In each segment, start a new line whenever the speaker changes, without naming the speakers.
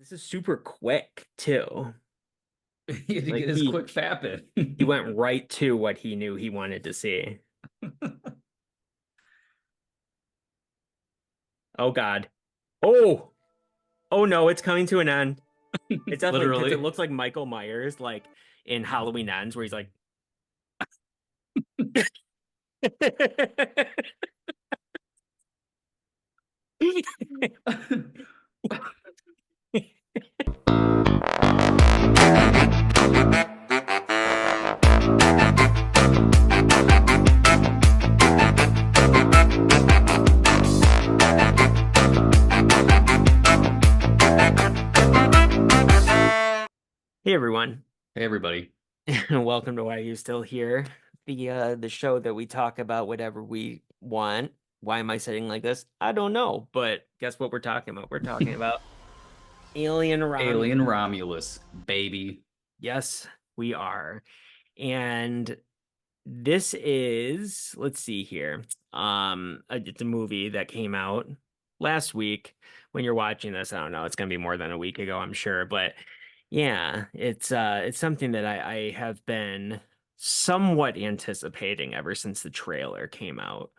This is super quick too.
He had to
Like
get his
he
quick fapping.
he went right to what he knew he wanted to see. Oh God. Oh, oh no, it's coming to an end. It's definitely because it
Literally.
looks like Michael Myers, like in Halloween Ends, where he's like, Hey everyone,
Hey, everybody.
and welcome to Why You Still Here, the show that we talk about whatever we want. Why am I sitting like this? I don't know, but guess what we're talking about? We're talking about Alien Romulus.
Alien Romulus, baby.
Yes, we are. And this is, let's see here. It's a movie that came out last week. When you're watching this, I don't know, it's gonna be more than a week ago, I'm sure. But yeah, it's something that I have been somewhat anticipating ever since the trailer came out.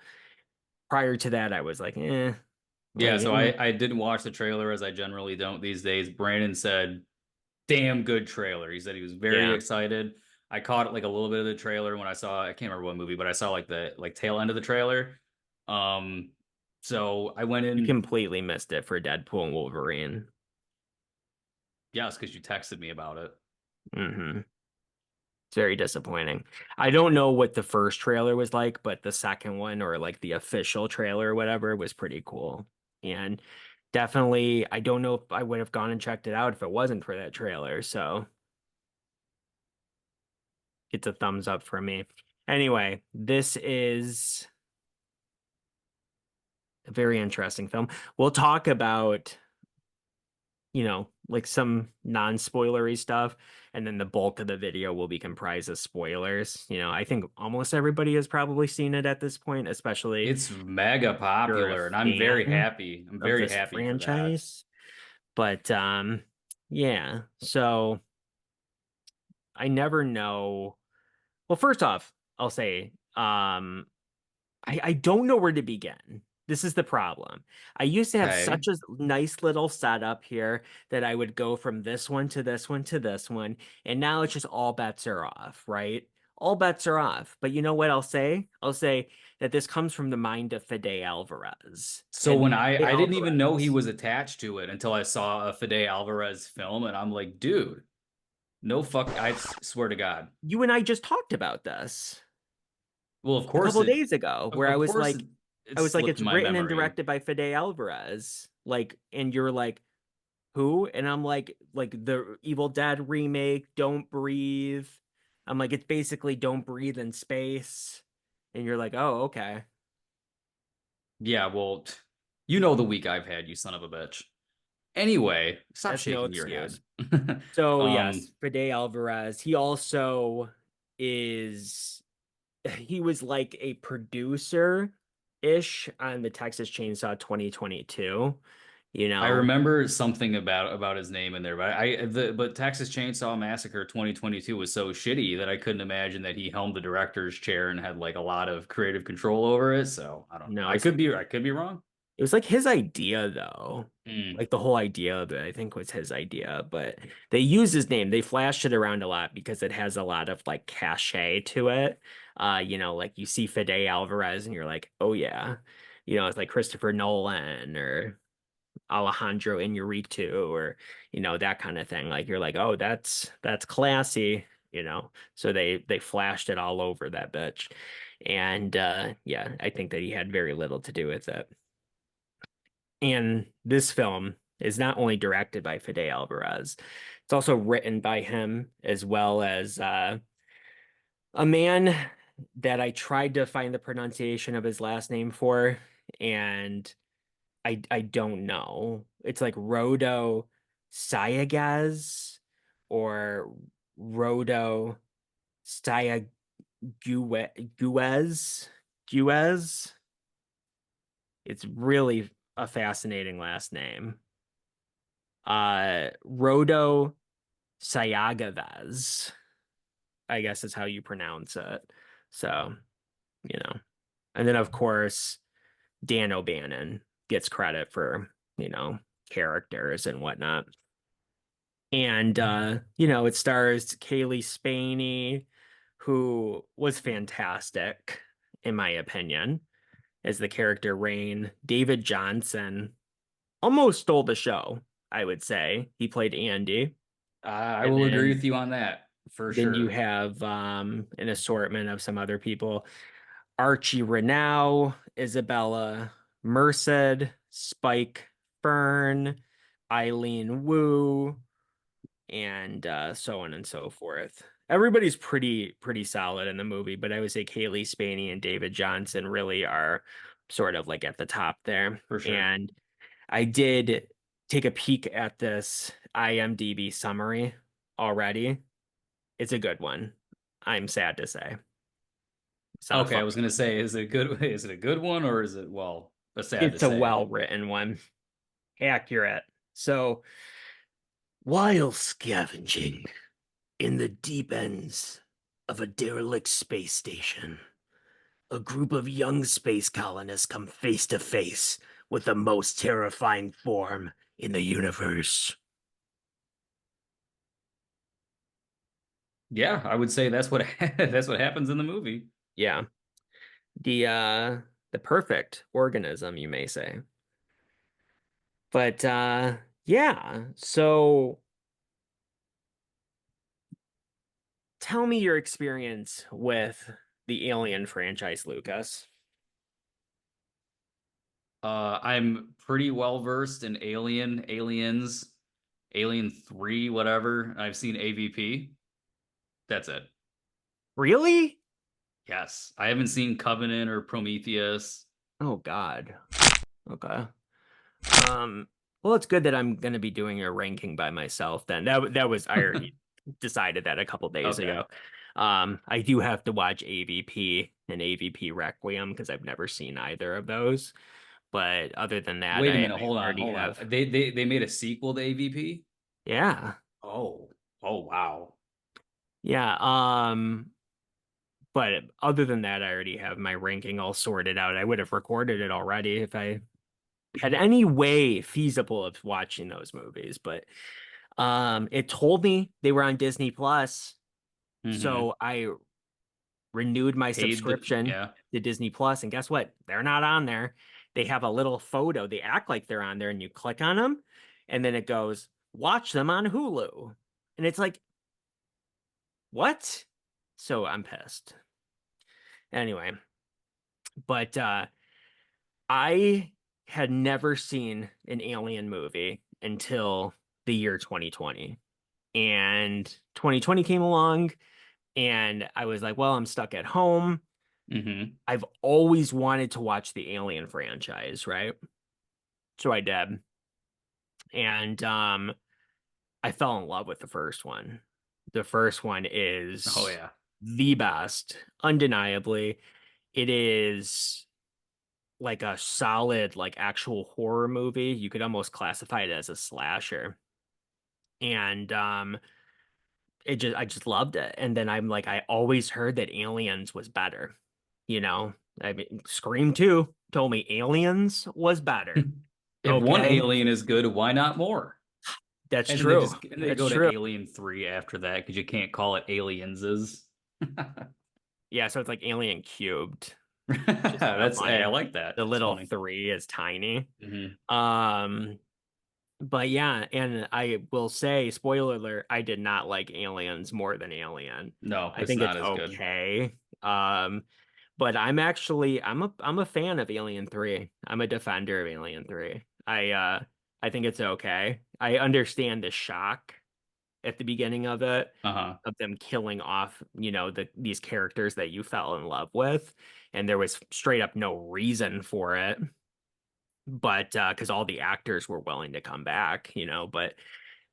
Prior to that, I was like,
Yeah,
like
so I didn't watch the trailer as I generally don't these days. Brandon said, damn good trailer. He said he was very
yeah,
excited. I caught like a little bit of the trailer when I can't remember what movie, but I saw like the tail end of the trailer. Um, so I went
you
in,
completely missed it for Deadpool and Wolverine.
yes, because you texted me about it.
hmm It's very disappointing. I don't know what the first trailer was like, but the second one or like the official trailer or whatever was pretty cool. And definitely, I don't know if I would have gone and checked it out if it wasn't for that trailer. So it's a thumbs up for me. Anyway, this is a very interesting film. We'll talk about like some non-spoilery stuff, and then the bulk of the video will be comprised of spoilers. I think almost everybody has probably seen it at this point, especially if
It's mega
you're a
popular, and I'm very
fan
happy. I'm
of
very
this
happy for that.
franchise. But yeah, so I never know. Well, first off, I'll say I don't know where to begin. This is the problem. I used to have
Okay.
such a nice little setup here that I would go from this one to this one to this one, and now it's just all bets are off, right? All bets are off. But you know what I'll say? I'll say that this comes from the mind of Fede Alvarez.
So
And
when
Fede
I didn't even know he
Alvarez,
was attached to it until I saw a Fede Alvarez film, and I'm like, dude, no fuck, swear to God.
you and I just talked about this
Well, of
a
course
couple
it,
days ago, where
of course it, it
I was like,
slipped
it's
my
written and
memory.
directed by Fede Alvarez. And you're like, who? And I'm like the Evil Dead remake, Don't Breathe. I'm like, it's basically Don't Breathe in space. And you're like, oh, okay.
Yeah, well, you know the week I've had, you son of a bitch. Anyway, stop
That's no
shaking your head.
excuse. So
Um,
yes, Fede Alvarez. He also is he was like a producer ish on the Texas Chainsaw 2022, you
I
know.
remember something about his name in there, but but Texas Chainsaw Massacre 2022 was so shitty that I couldn't imagine that he helmed the director's chair and had like a lot of creative control over it. So I don't know.
No,
I could be wrong.
it was like his idea though.
Mm.
Like the whole idea of it, I think was his idea, but they used his name. They flashed it around a lot because it has a lot of like cachet to it. Like you see Fede Alvarez and you're like, oh yeah. It's like Christopher Nolan or Alejandro Iñárritu or that kind of thing. Like you're like, oh, that's classy. So they flashed it all over that bitch. And yeah, I think that he had very little to do with it. And this film is not only directed by Fede Alvarez, it's also written by him as well as a man that I tried to find the pronunciation of his last name for, and I don't know. It's like Rodo Sayagaz or Rodo Sayaguez Guez. Guez. It's really a fascinating last name. Rodo Sayagavez, I guess is how you pronounce it. So, you know. And then of course, Dan O'Bannon gets credit for, you know, characters and whatnot. And it stars Kaylee Spaney, who was fantastic, in my opinion, as the character Rain. David Johnson almost stole the show, I would say. He played Andy.
I
And
will agree with
then
you on that for
then you
sure.
have an assortment of some other people. Archie Renau, Isabella Merced, Spike Fern, Eileen Wu, and so on and so forth. Everybody's pretty solid in the movie, but I would say Kaylee Spaney and David Johnson really are sort of like at the top there.
For sure.
And I did take a peek at this IMDb summary already. It's a good one. I'm sad to say. It's not a
Okay, I
fun
was gonna
one.
say, is it a good is it a good one or is it well, sad to
It's a
say?
well-written one. Accurate. So, while scavenging in the deep ends of a derelict space station, a group of young space colonists come face to face with the most terrifying form in the universe.
Yeah, I would say that's what that's what happens in the movie.
Yeah, the perfect organism, you may say. But yeah, so tell me your experience with the Alien franchise, Lucas.
I'm pretty well versed in Aliens, Alien 3, whatever. I've seen AVP. That's it.
Really?
Yes. I haven't seen Covenant or Prometheus.
Oh God. Okay. Um, well, it's good that I'm going to be doing a ranking by myself then. That was I already decided that a couple days
Okay.
ago. I do have to watch AVP and AVP Requiem because I've never seen either of those. But other than that,
Wait a
I
minute. Hold on.
already
Hold
have.
on. They made a sequel to AVP?
Yeah.
Oh. Oh, wow.
Yeah. But other than that, I already have my ranking all sorted out. I would have recorded it already if I had any way feasible of watching those movies, but it told me they were on Disney Plus,
Mm-hmm.
so I renewed my
Paid the
subscription
yeah.
to Disney Plus, and guess what? They're not on there. They have a little photo. They act like they're on there, and you click on them, and then it goes, watch them on Hulu. And it's like, what? So I'm pissed. Anyway, but I had never seen an alien movie until the year 2020. And 2020 came along, and I was like, well, I'm stuck at home.
Mm-hmm.
I've always wanted to watch the Alien franchise, right? So I did. And I fell in love with the first one. The first one
Oh
is
yeah.
the best, undeniably. It is like a solid, like actual horror movie. You could almost classify it as a slasher. And I just loved it. And then I'm like, I always heard that Aliens was better. You know, I mean, Scream 2 told me Aliens was better.
If one
Okay.
alien is good, why not more?
That's
And then
true.
they
That's
go to
true.
Alien 3 after that because you can't call it Alienses.
Yeah, so it's like Alien cubed, which is kind of
That's hey, I
funny.
like that.
The
That's
little
funny.
three is tiny.
Hmm.
Um, but yeah, and I will say, spoiler alert, I did not like Aliens more than Alien.
No,
I
it's
think it's
not as good.
okay. But I'm a fan of Alien 3. I'm a defender of Alien 3. I think it's okay. I understand the shock at the beginning of it,
Uh-huh.
of them killing off, these characters that you fell in love with, and there was straight up no reason for it. But because all the actors were willing to come back, but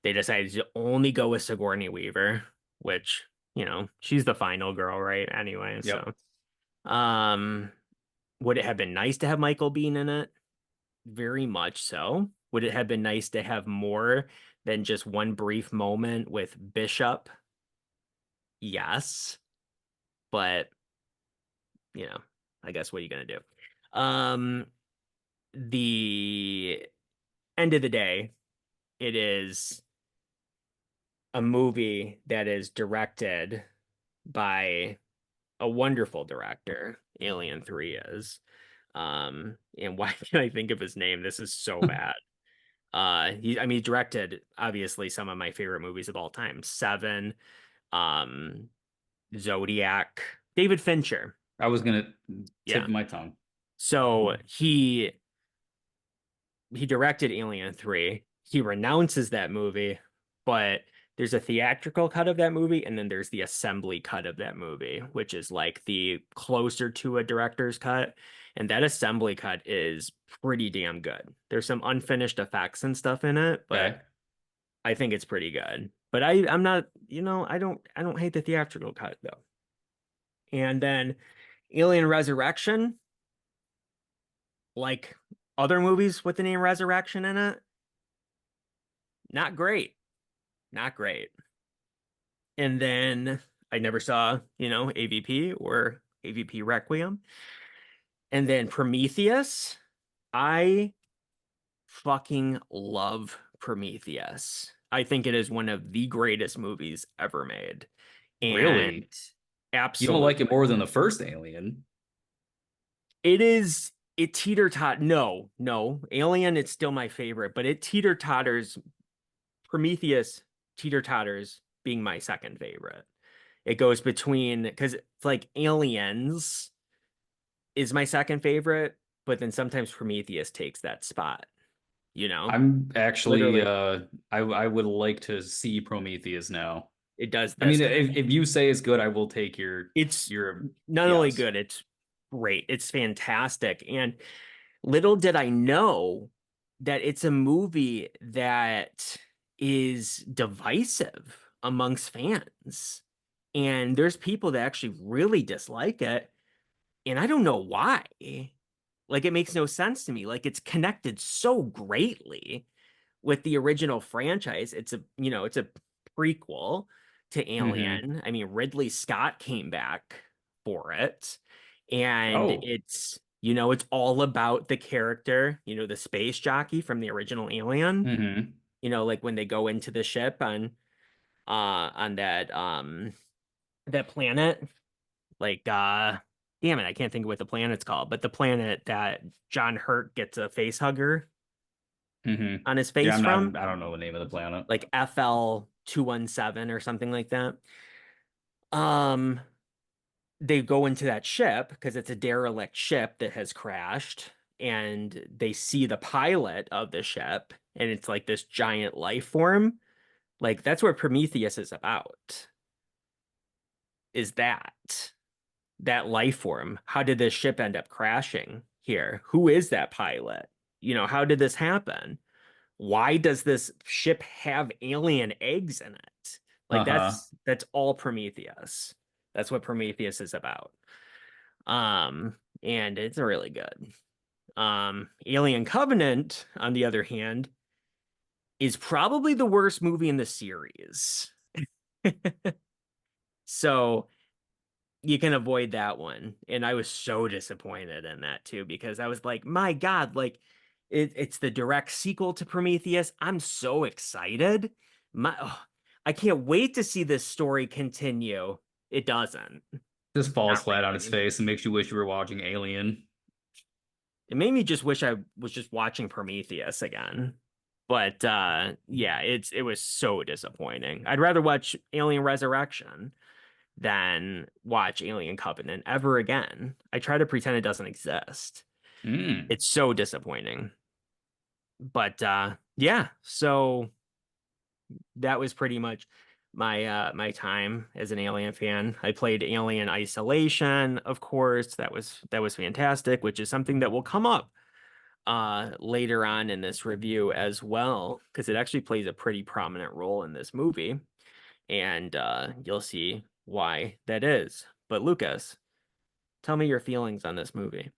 they decided to only go with Sigourney Weaver, which, she's the final girl, right? Anyway,
Yep.
so um would it have been nice to have Michael Biehn in it? Very much so. Would it have been nice to have more than just one brief moment with Bishop? Yes, but you know, I guess what are you gonna do? Um, the end of the day, it is a movie that is directed by a wonderful director. Alien 3 is. And why can't I think of his name? This is so bad. I mean, he directed obviously some of my favorite movies of all time. Seven, um, Zodiac, David Fincher.
I was gonna tip
Yeah.
my tongue.
So he directed Alien 3. He renounces that movie, but there's a theatrical cut of that movie, and then there's the assembly cut of that movie, which is like the closer to a director's cut. And that assembly cut is pretty damn good. There's some unfinished effects and stuff in it, but
Okay.
I think it's pretty good. But I'm not, I don't hate the theatrical cut though. And then Alien Resurrection, like other movies with the name Resurrection in it, not great. Not great. And then I never saw, AVP or AVP Requiem. And then Prometheus. I fucking love Prometheus. I think it is one of the greatest movies ever made. And
Really? You don't like it
absolutely.
more than the first Alien?
It teeter-tot. No, no. Alien, it's still my favorite, but it teeter-totters. Prometheus teeter-totters being my second favorite. It goes between because it's like Aliens is my second favorite, but then sometimes Prometheus takes that spot, you know?
I'm actually
Literally,
I would like to see Prometheus now.
it does
I
this
mean,
to me.
if you say it's good, I will take
It's
your
not only
yes.
good, it's great. It's fantastic. And little did I know that it's a movie that is divisive amongst fans. And there's people that actually really dislike it. And I don't know why. Like it makes no sense to me. Like it's connected so greatly with the original franchise. It's a prequel to
Hmm.
Alien. I mean, Ridley Scott came back for it. And
Oh.
it's all about the character, the space jockey from the original Alien.
Hmm.
Like when they go into the ship on that planet like damn it, I can't think of what the planet's called, but the planet that John Hurt gets a face hugger
Hmm.
on his
Yeah,
face from,
I don't know the name of the planet.
like FL 217 or something like that. Um, they go into that ship because it's a derelict ship that has crashed, and they see the pilot of the ship, and it's like this giant life form. Like that's what Prometheus is about, is that life form. How did this ship end up crashing here? Who is that pilot? How did this happen? Why does this ship have alien eggs in it? Like
Uh-huh.
that's all Prometheus. That's what Prometheus is about. And it's really good. Alien Covenant, on the other hand, is probably the worst movie in the series. So you can avoid that one. And I was so disappointed in that too, because I was like, my God, like it's the direct sequel to Prometheus. I'm so excited. I can't wait to see this story continue. It doesn't.
Just falls
Not
flat on its
really.
face and makes you wish you were watching Alien.
It made me just wish I was just watching Prometheus again. But yeah, it was so disappointing. I'd rather watch Alien Resurrection than watch Alien Covenant ever again. I try to pretend it doesn't exist.
Mm.
It's so disappointing. But yeah, so that was pretty much my time as an Alien fan. I played Alien Isolation, of course. That was fantastic, which is something that will come up later on in this review as well, because it actually plays a pretty prominent role in this movie, and you'll see why that is. But Lucas, tell me your feelings on this movie.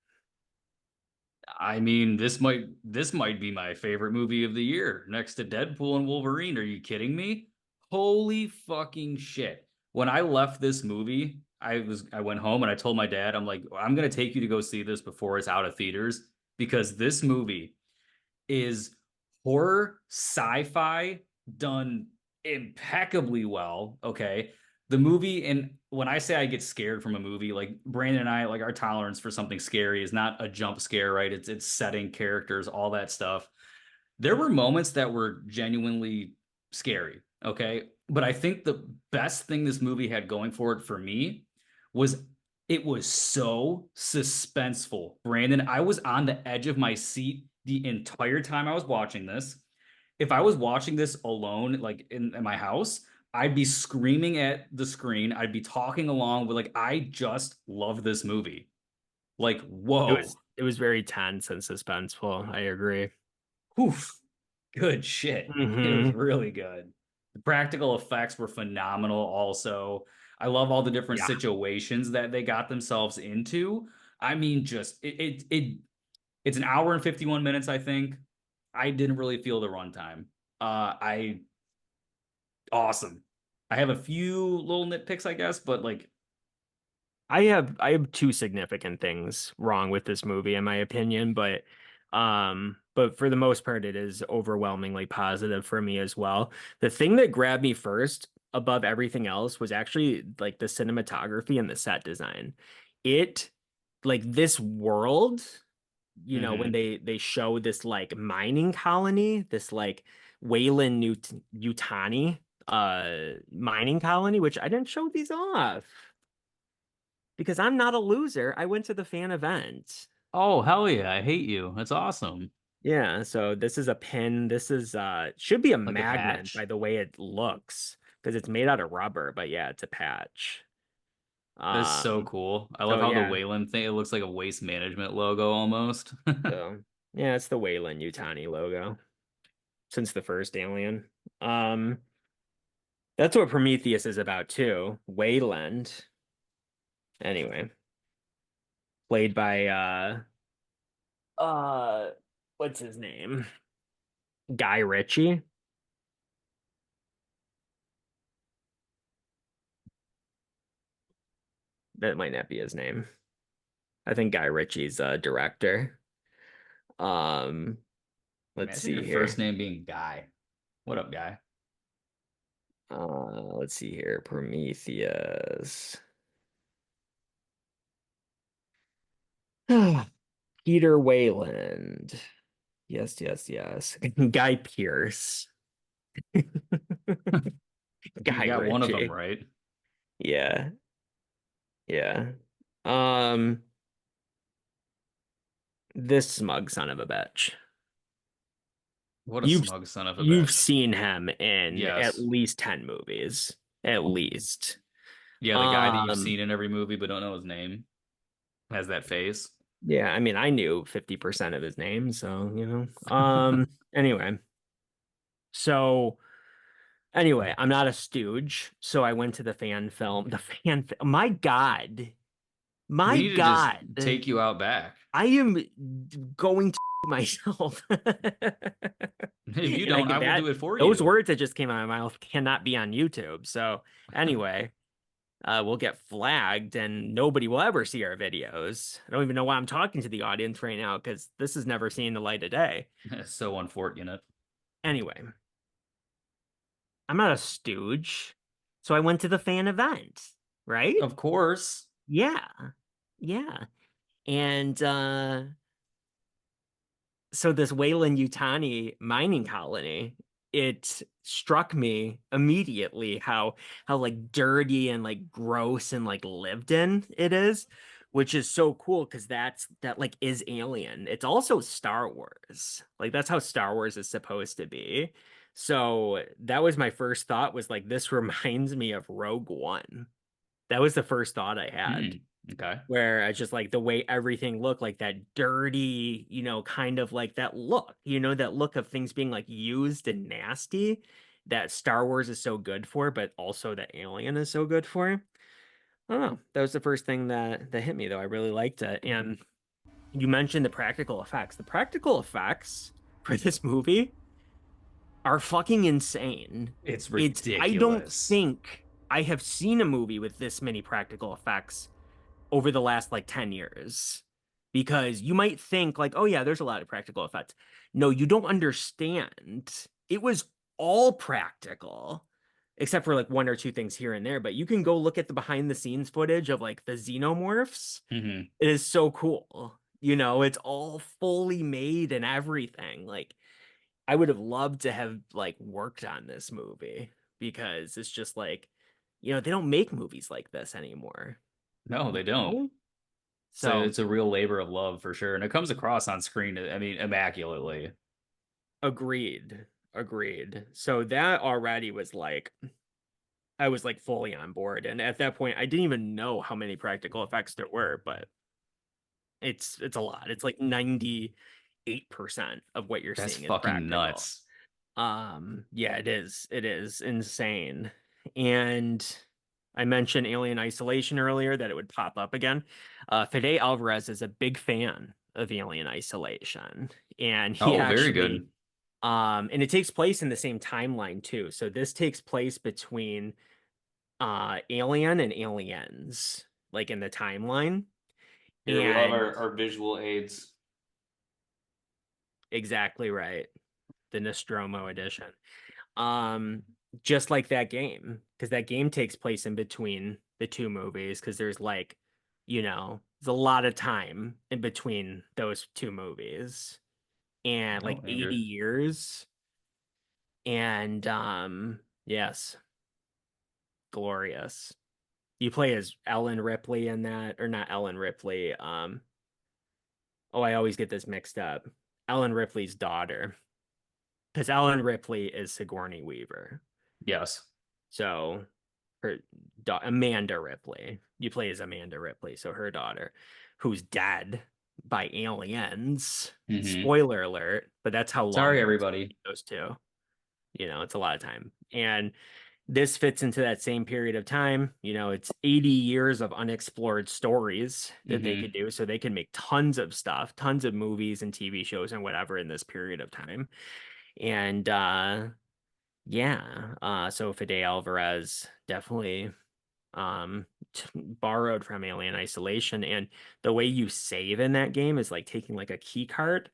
I mean, this might be my favorite movie of the year, next to Deadpool and Wolverine. Are you kidding me? Holy fucking shit. When I left this movie, I went home and I told my dad, I'm like, I'm gonna take you to go see this before it's out of theaters because this movie is horror sci-fi done impeccably well. Okay. The movie, and when I say I get scared from a movie, like Brandon and I, like our tolerance for something scary is not a jump scare, right? It's setting characters, all that stuff. There were moments that were genuinely scary, okay? But I think the best thing this movie had going for it for me was it was so suspenseful. Brandon, I was on the edge of my seat the entire time I was watching this. If I was watching this alone, like in my house, I'd be screaming at the screen. I'd be talking along with like, I just love this movie. Like, whoa.
It was very tense and suspenseful. I agree.
Oof. Good shit. It was
Hmm.
really good. The practical effects were phenomenal also. I love all the different
Yeah.
situations that they got themselves into. I mean, just it's an hour and 51 minutes, I think. I didn't really feel the runtime. I awesome. I have a few little nitpicks, I guess, but like,
I have two significant things wrong with this movie in my opinion, but for the most part it is overwhelmingly positive for me as well. The thing that grabbed me first above everything else was actually like the cinematography and the set design. It like this world, you know, when
mhm.
they show this like mining colony, this like Wayland Yutani mining colony, which I didn't show these off because I'm not a loser. I went to the fan event.
Oh, hell yeah. I hate you. That's awesome.
Yeah, so this is a pin. This is should be a
Like a
magnet by
patch.
the way it looks because it's made out of rubber, but yeah, it's a patch.
That's so
Um,
cool. I love
so
how the
yeah,
Wayland thing, it looks like a waste management logo almost.
so yeah, it's the Wayland Yutani logo since the first Alien. Um, that's what Prometheus is about too. Wayland. Anyway, played by uh what's his name? Guy Ritchie. That might not be his name. I think Guy Ritchie's a director. Um, let's
Imagine
see
your first
here.
name being Guy. What up, Guy?
Let's see here. Prometheus. Peter Wayland. Yes, yes, yes. Guy Pearce.
You
Guy
got one of them
Ritchie.
right.
Yeah, yeah. Um, this smug son of a bitch.
What a
You've
smug son of a
you've
bitch.
seen him in at
Yes.
least 10 movies. At least.
Yeah, the guy that you've
Um,
seen in every movie but don't know his name has that face.
yeah, I mean, I knew 50% of his name, so, you know. Anyway, so anyway, I'm not a stooge, so I went to the fan film. The fan film.
We
My
need to just
God.
take you out back.
I am going to myself.
If you don't,
Like
I will
that,
do it for
those
you.
words that just came out of my mouth cannot be on YouTube. So anyway, we'll get flagged and nobody will ever see our videos. I don't even know why I'm talking to the audience right now because this is never seeing the light of day.
So unfortunate.
Anyway, I'm not a stooge. So I went to the fan event, right?
Of course.
Yeah. Yeah. And so this Wayland Yutani mining colony, it struck me immediately how like dirty and like gross and like lived in it is, which is so cool because that like is Alien. It's also Star Wars. Like that's how Star Wars is supposed to be. So that was my first thought was like this reminds me of Rogue One. That was the first thought I had
Hmm. Okay.
where I just like the way everything looked like that dirty, you know, kind of like that look, you know, that look of things being like used and nasty that Star Wars is so good for, but also that Alien is so good for. I don't know. That was the first thing that hit me though. I really liked it. And You mentioned the practical effects. The practical effects for this movie are fucking insane.
It's
I don't
ridiculous.
think I have seen a movie with this many practical effects over the last like 10 years. Because you might think like, oh yeah, there's a lot of practical effects. No, you don't understand. It was all practical, except for like one or two things here and there. But you can go look at the behind the scenes footage of like the xenomorphs.
Hmm.
It is so cool. You know, it's all fully made and everything. Like I would have loved to have like worked on this movie because it's just like, they don't make movies like this anymore.
No, they don't.
No?
So
So
it's a real labor of love for sure, and it comes across on screen. I mean, immaculately.
agreed. Agreed. So that already was like I was like fully on board. And at that point I didn't even know how many practical effects there were, but it's a lot. It's like 98% of what you're
That's
seeing is
fucking
practical.
nuts.
Yeah, it is. It is insane. And I mentioned Alien Isolation earlier that it would pop up again. Fede Alvarez is a big fan of Alien Isolation, and he
Oh, very
actually,
good.
and it takes place in the same timeline too. So this takes place between Alien and Aliens, like in the timeline,
Here we'll have
and
our visual aids.
exactly right, the Nostromo edition. Um, just like that game, because that game takes place in between the two movies, because there's a lot of time in between those two movies, and
Oh,
like 80
Andrew.
years. And yes, glorious. You play as Ellen Ripley in that, or not Ellen Ripley. Oh, I always get this mixed up. Ellen Ripley's daughter, because Ellen Ripley is Sigourney Weaver.
Yes.
So her Amanda Ripley. You play as Amanda Ripley, so her daughter, who's dead by aliens.
Hmm.
Spoiler alert, but that's how long
Sorry,
it is
everybody.
between those two. It's a lot of time. And this fits into that same period of time. It's 80 years of unexplored stories that they
Hmm.
could do. So they can make tons of stuff, tons of movies and TV shows and whatever in this period of time. And yeah, so Fede Alvarez definitely borrowed from Alien Isolation, and the way you save in that game is like taking like a key card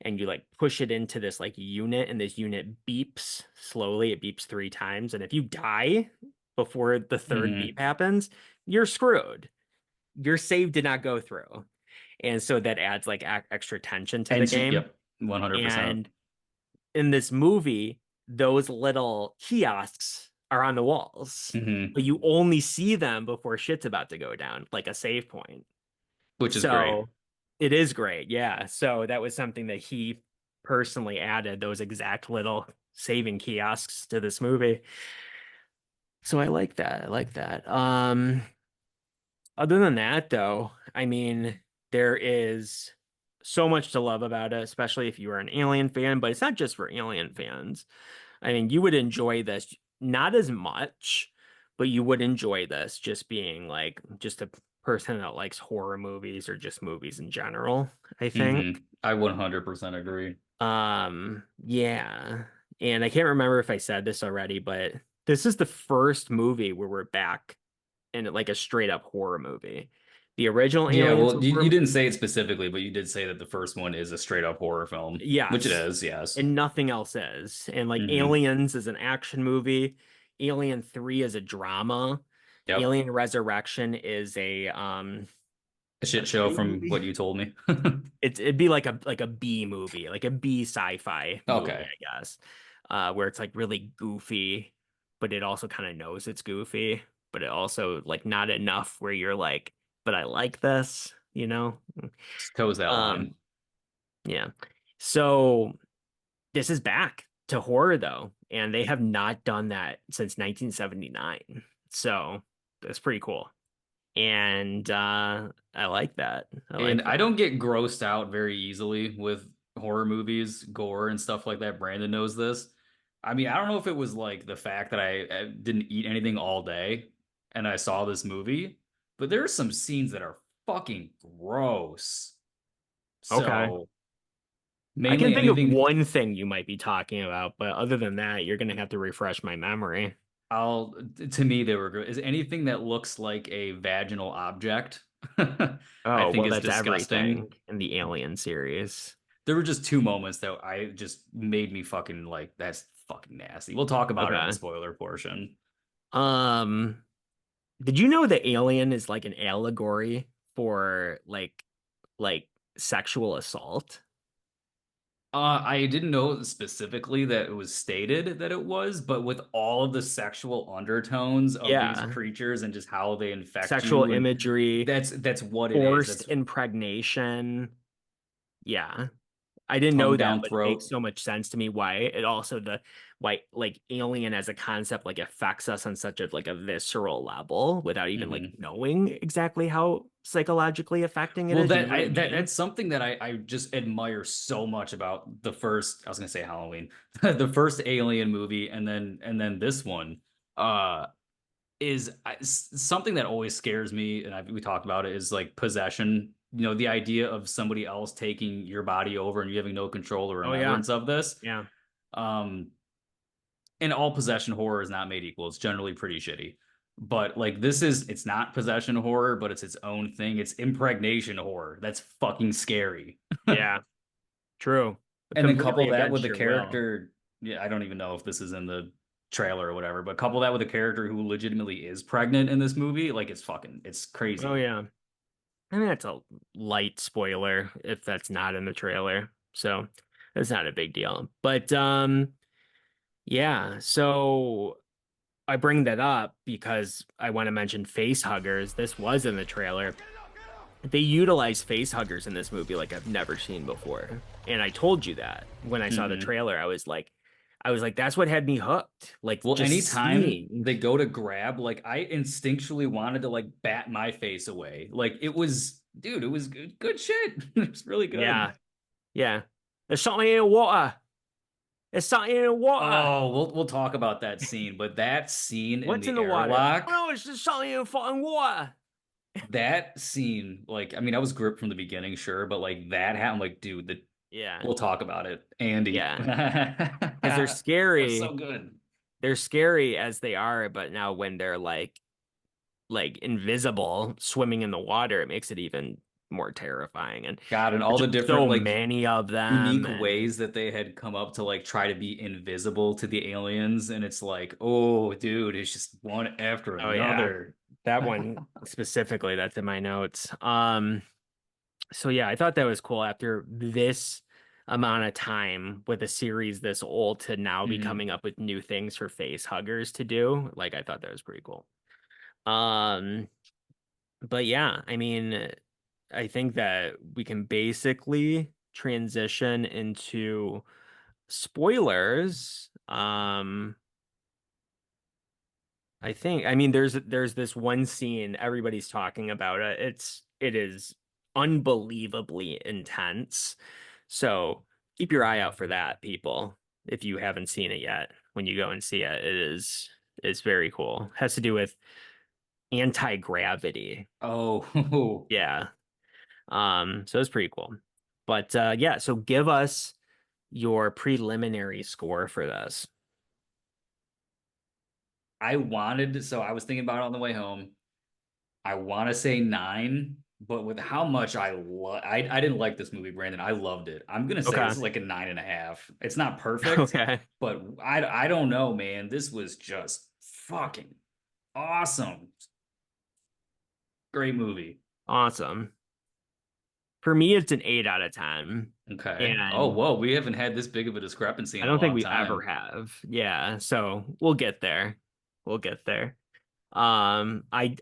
and you like push it into this like unit, and this unit beeps slowly. It beeps 3 times, and if you die before the third
Hmm.
beep happens, you're screwed. Your save did not go through. And so that adds like extra tension to the
And
game.
yep, 100%.
And in this movie, those little kiosks are on the walls,
Hmm.
but you only see them before shit's about to go down, like a save point.
Which is great.
So it is great. Yeah. So that was something that he personally added, those exact little saving kiosks to this movie. So I like that. I like that. Other than that, though, I mean, there is so much to love about it, especially if you are an Alien fan, but it's not just for Alien fans. I mean, you would enjoy this not as much, but you would enjoy this just being like just a person that likes horror movies or just movies in general, I
Hmm.
think.
I 100% agree.
Yeah. And I can't remember if I said this already, but this is the first movie where we're back in like a straight up horror movie. The original
Yeah,
Aliens
well,
were
you
horror,
didn't say it specifically, but you did say that the first one is a straight up horror film, which it
yes,
is, yes.
and nothing else is. And like
Hmm.
Aliens is an action movie, Alien 3 is a drama,
Yep.
Alien Resurrection is
A
is that
shit
a
show
spy
from
movie?
what you told me.
It'd be like a B movie, like a B sci-fi movie,
Okay.
I guess. Where it's like really goofy, but it also kind of knows it's goofy, but it also like not enough where you're like, but I like this.
Toes that line.
Um, yeah. So this is back to horror though, and they have not done that since 1979. So that's pretty cool. And I like that. I
And
like
I
that.
don't get grossed out very easily with horror movies, gore and stuff like that. Brandon knows this. I mean, I don't know if it was like the fact that I didn't eat anything all day and I saw this movie, but there are some scenes that are fucking gross.
Okay.
So
I can
mainly
think of
anything
one thing you might be talking about, but other than that, you're gonna have to refresh my memory.
I'll to me they were good. Is anything that looks like a vaginal object, I
Oh,
think
well,
is
that's
disgusting.
everything in the Alien series.
There were just two moments that I just made me fucking like, that's fucking nasty. We'll talk about it in the
Okay.
spoiler portion.
Um, did you know that Alien is like an allegory for like sexual assault?
I didn't know specifically that it was stated that it was, but with all of the sexual undertones of these
Yeah.
creatures and just how they infect
Sexual
you, and
imagery,
that's what it is.
forced
That's
impregnation. Yeah. I didn't know
tongue
that,
down
but it makes
throat.
so much sense to me why it also the why like alien as a concept like affects us on such a like a visceral level without even like
Hmm.
knowing exactly how psychologically affecting it
Well,
is. You know what I mean?
that's something that I just admire so much about the first. I was gonna say Halloween, the first Alien movie, and then this one. Something that always scares me, and we talked about it, is like possession. You know, the idea of somebody else taking your body over and you having no control or
Oh yeah.
remembrance of this.
Yeah.
Um, and all possession horror is not made equal. It's generally pretty shitty. But like this is, it's not possession horror, but it's its own thing. It's impregnation horror. That's fucking scary.
Yeah. True.
And then
Completely
couple that with
against
the
your will.
character. Yeah, I don't even know if this is in the trailer or whatever, but couple that with a character who legitimately is pregnant in this movie, like it's
Oh
crazy.
yeah. I mean that's a light spoiler if that's not in the trailer. So that's not a big deal. But yeah, so I bring that up because I want to mention face huggers. This was in the trailer. They utilize face huggers in this movie like I've never seen before. And I told you that when I saw the
Hmm.
trailer. I was like, that's what had me hooked. Like
Well,
just
anytime
seeing.
they go to grab, like I instinctually wanted to like bat my face away. Like it was, dude, it was good shit. It was really good.
Yeah, yeah. There's something in the water. There's something in the water.
Oh, we'll talk about that scene, but that scene in
What's in
the
the water?
airlock,
Oh no, it's just something in the fucking water.
that scene, like I mean, I was gripped from the beginning, sure, but like that happened, like, dude,
Yeah,
we'll talk about it. Andy.
yeah. Because they're
That was so
scary.
good.
They're scary as they are, but now when they're like invisible swimming in the water, it makes it even more terrifying. And
God, and all
there's
the
just
different
so
like
many of them.
unique
And
ways that they had come up to like try to be invisible to the aliens, and it's like, oh, dude, it's just one after
oh yeah,
another.
that one specifically, that's in my notes. So yeah, I thought that was cool after this amount of time with a series this old to now be
Hmm.
coming up with new things for face huggers to do. Like I thought that was pretty cool. Um, but yeah, I mean, I think that we can basically transition into spoilers. I think, I mean, there's this one scene everybody's talking about it. It is unbelievably intense. So keep your eye out for that, people. If you haven't seen it yet, when you go and see it, it's very cool. Has to do with anti-gravity.
Oh,
Yeah. So it's pretty cool. But yeah, so give us your preliminary score for this.
so I was thinking about it on the way home. I want to say nine, but with how much I didn't like this movie, Brandon. I loved it. I'm gonna say this
Okay.
is like a 9.5. It's not perfect,
Okay.
but I don't know, man. This was just fucking awesome. Great movie.
Awesome. For me, it's an 8 out of 10.
Okay. Oh,
And
whoa, we haven't had this big of a discrepancy
I
in a
don't think
long
we ever
time.
have. Yeah. So we'll get there. We'll get there. I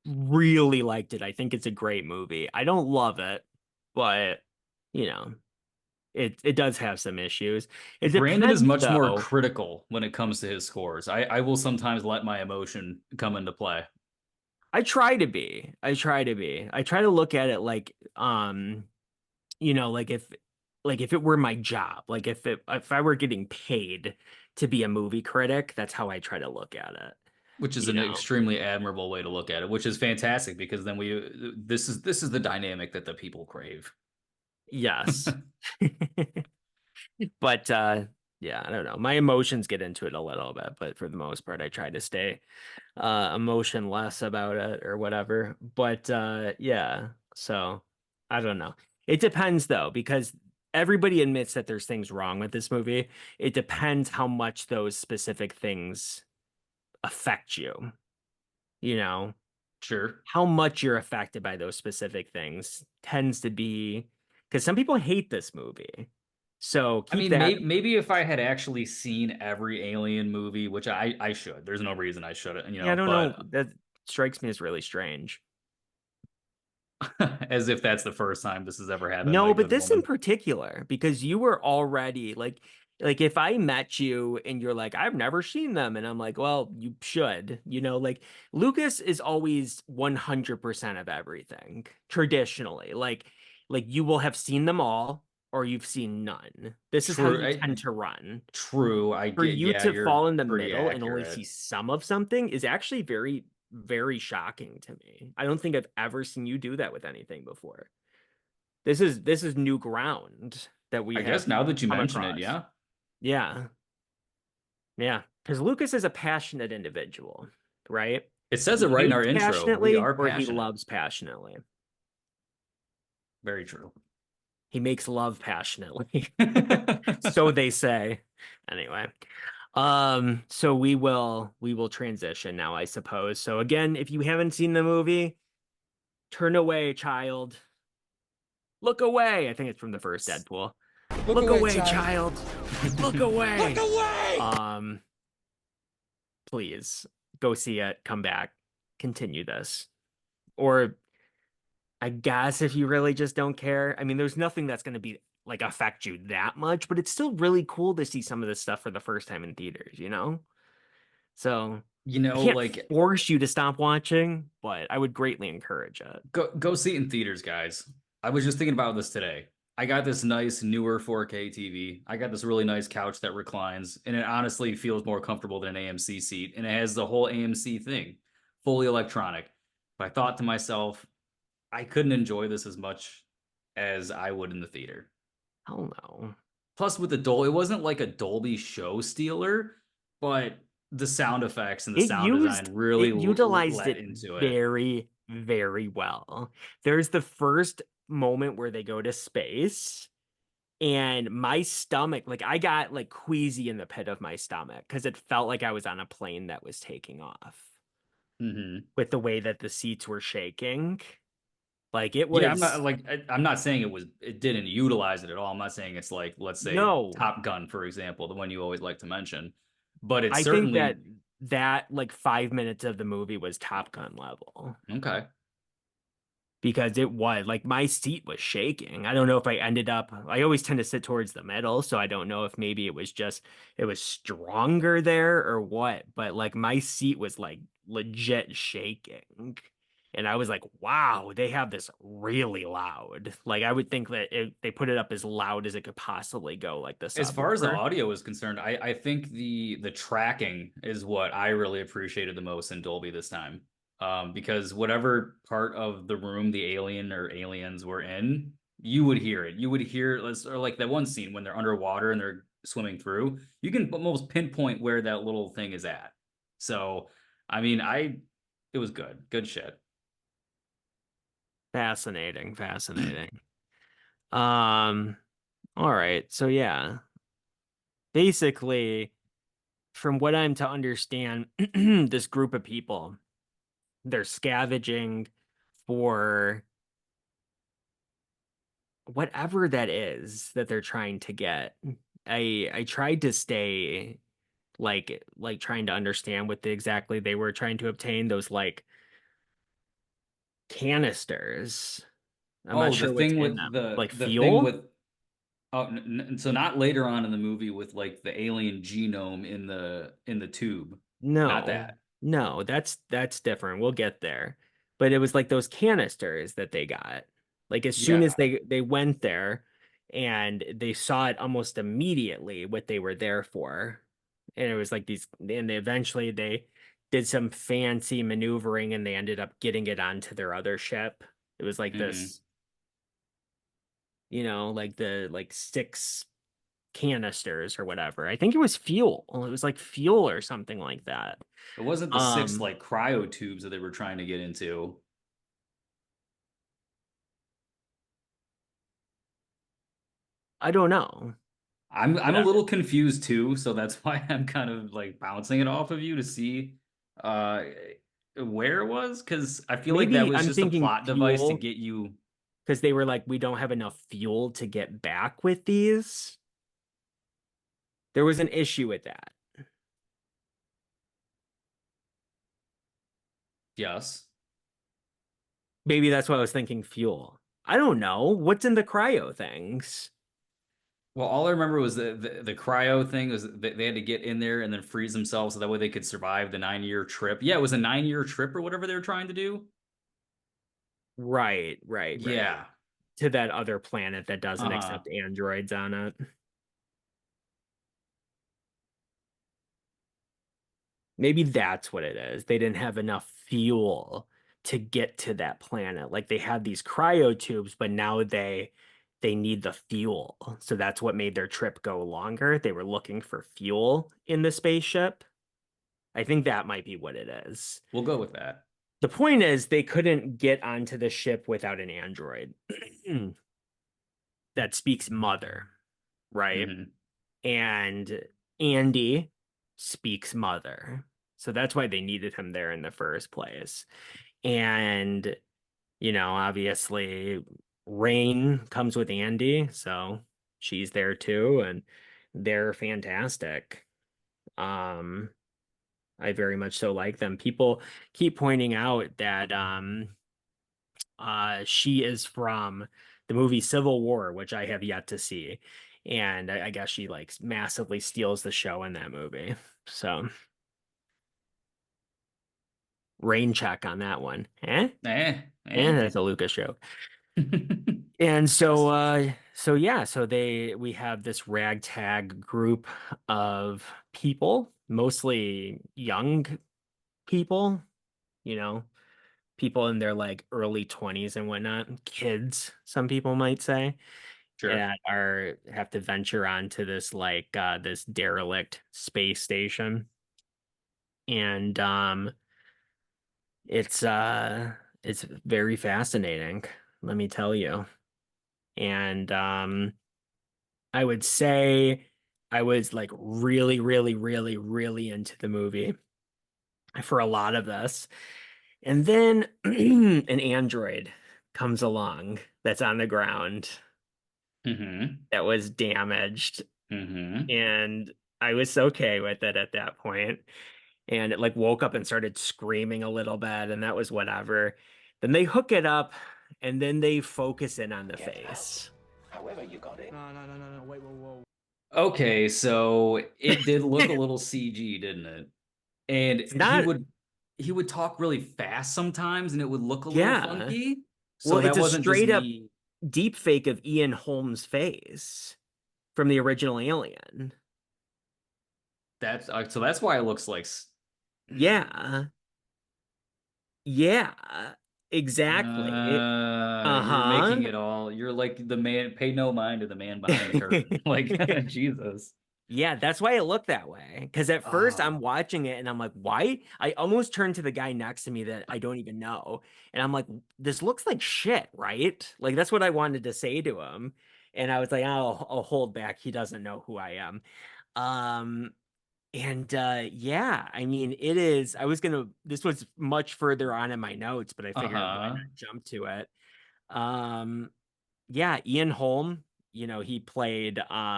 really liked it. I think it's a great movie. I don't love it, but you know, it does have some issues. It
Brandon is
depends
much more
though.
critical when it comes to his scores. I will sometimes let my emotion come into play,
I try to be. I try to be. I try to look at it like like if it were my job, like if I were getting paid to be a movie critic, that's how I try to look at it.
which is
You
an
know.
extremely admirable way to look at it, which is fantastic because then this is the dynamic that the people crave.
Yes. But yeah, I don't know. My emotions get into it a little bit, but for the most part I try to stay emotionless about it or whatever. But yeah, so I don't know. It depends though, because everybody admits that there's things wrong with this movie. It depends how much those specific things affect you, you know,
Sure.
how much you're affected by those specific things tends to be because some people hate this movie. So
I
keep
mean,
that.
maybe if I had actually seen every Alien movie, which I should, there's no reason I shouldn't,
Yeah, I don't know.
but
That strikes me as really strange.
as if that's the first time this has ever happened, my
No, but
good
this in
woman.
particular, because you were already like if I met you and you're like, I've never seen them, and I'm like, well, you should, like Lucas is always 100% of everything traditionally. Like you will have seen them all or you've seen none. This is how
True,
you tend to run.
true. I
For
get,
you
yeah,
to
you're
fall in the
pretty
middle and only see
accurate.
some of something is actually very, very shocking to me. I don't think I've ever seen you do that with anything before. This is new ground that we
I guess
have
now that you
come
mention it,
across.
yeah.
Yeah. Yeah. Because Lucas is a passionate individual, right?
It says it
He
right in our
hates
intro. We
passionately
are
or he
passionate.
loves passionately.
Very true.
He makes love passionately. So they say. Anyway. So we will transition now, I suppose. So again, if you haven't seen the movie, turn away, child. Look away. I think it's from the first Deadpool.
Look
Look
away,
away,
child.
child. Look
Look
away.
away!
Um, please go see it, come back, continue this. Or I guess if you really just don't care, I mean, there's nothing that's going to be like affect you that much, but it's still really cool to see some of this stuff for the first time in theaters? So I can't
Like
force you to stop watching, but I would greatly encourage it.
go see it in theaters, guys. I was just thinking about this today. I got this nice newer 4K TV. I got this really nice couch that reclines, and it honestly feels more comfortable than an AMC seat, and it has the whole AMC thing, fully electronic. But I thought to myself, I couldn't enjoy this as much as I would in the theater.
Hell no.
Plus, with the Dolby, it wasn't like a Dolby show stealer, but the sound effects and the
It
sound
used
design really
it utilized
let
it
into it.
very, very well. There's the first moment where they go to space, and my stomach, like I got like queasy in the pit of my stomach because it felt like I was on a plane that was taking off
Hmm.
with the way that the seats were shaking. Like it
Yeah, I'm not
was
like I'm not saying it didn't utilize it at all. I'm not saying it's like, let's say,
no.
Top Gun, for example, the one you always like to mention. But it's
I think that
certainly
that like 5 minutes of the movie was Top Gun level
okay.
because it was like my seat was shaking. I don't know if I ended up, I always tend to sit towards the middle, so I don't know if maybe it was stronger there or what, but like my seat was like legit shaking. And I was like, wow, they have this really loud. Like I would think that they put it up as loud as it could possibly go, like the
As far as the
subwoofer.
audio is concerned, I think the tracking is what I really appreciated the most in Dolby this time. Because whatever part of the room the alien or aliens were in, you would hear it. You would hear, or like that one scene when they're underwater and they're swimming through. You can almost pinpoint where that little thing is at. So, I mean, it was good, good shit.
Fascinating, fascinating. Um, all right. So yeah, basically, from what I'm to understand, this group of people, they're scavenging for whatever that is that they're trying to get. I tried to stay like trying to understand what exactly they were trying to obtain, those like canisters. I'm not
Oh, the
sure what's
thing
in
with
them. Like
the thing
fuel?
with oh, so not later on in the movie with like the alien genome in the tube. Not
No,
that.
no, that's different. We'll get there. But it was like those canisters that they got. Like as soon as
Yeah.
they went there and they saw it almost immediately what they were there for. And it was like these, and they did some fancy maneuvering and they ended up getting it onto their other ship. It was like
Hmm.
this. like the like six canisters or whatever. I think it was fuel. It was like fuel or something like that.
It wasn't the six
Um,
like cryo tubes that they were trying to get into.
I don't know.
I'm a
Whatever.
little confused too, so that's why I'm kind of like bouncing it off of you to see uh where it was, because I feel like that
Maybe
was
I'm
just a
thinking
plot device to
fuel
get you.
because they were like, we don't have enough fuel to get back with these. There was an issue with that.
Yes.
Maybe that's why I was thinking fuel. I don't know. What's in the cryo things?
Well, all I remember was the cryo thing was that they had to get in there and then freeze themselves so that way they could survive the 9 year trip. Yeah, it was a 9 year trip or whatever they were trying to do.
Right, right, right.
Yeah.
To that other planet that doesn't
Uh-huh.
accept androids on it. Maybe that's what it is. They didn't have enough fuel to get to that planet. Like they had these cryo tubes, but now they need the fuel. So that's what made their trip go longer. They were looking for fuel in the spaceship. I think that might be what it is.
We'll go with that.
The point is they couldn't get onto the ship without an android that speaks mother, right?
Hmm.
And Andy speaks mother. So that's why they needed him there in the first place. And, obviously Rain comes with Andy, so she's there too, and they're fantastic. Um, I very much so like them. People keep pointing out that she is from the movie Civil War, which I have yet to see. And I guess she like massively steals the show in that movie. So rain check on that one. Eh? That's a Lucas joke. And so
Yes.
we have this ragtag group of people, mostly young people, you know, people in their like early 20s and whatnot, kids, some people might say,
Sure.
that are have to venture onto this like this derelict space station. And it's it's very fascinating, let me tell you. And I would say I was like really, really, really, really into the movie for a lot of this. And then an android comes along that's on the ground
Hmm.
that was damaged.
Hmm.
And I was okay with it at that point. And it like woke up and started screaming a little bit, and that was whatever. Then they hook it up and then they focus in on the
Get out.
face.
However you got it.
No, no, no, no, no. Wait, whoa, whoa.
Okay, so it did look a little CG, didn't it? And
It's not,
he would talk really fast sometimes and it would look a little
yeah.
funky.
Well,
So
it's
that
a
wasn't just
straight up
me.
deep fake of Ian Holm's face from the original Alien.
So that's why it looks like
Yeah. Yeah. Exactly.
You're
Uh-huh.
making it all. You're like the man, pay no mind to the man behind the curtain. Like, Jesus.
Yeah, that's why it looked that way. Because at first I'm
Oh,
watching it and I'm like, why? I almost turned to the guy next to me that I don't even know. And I'm like, this looks like shit, right? Like that's what I wanted to say to him. And I was like, oh, I'll hold back. He doesn't know who I am. Um, and yeah, I mean, it is. This was much further on in my notes, but I figured why
uh-huh.
not jump to it. Um, yeah, Ian Holm, he played I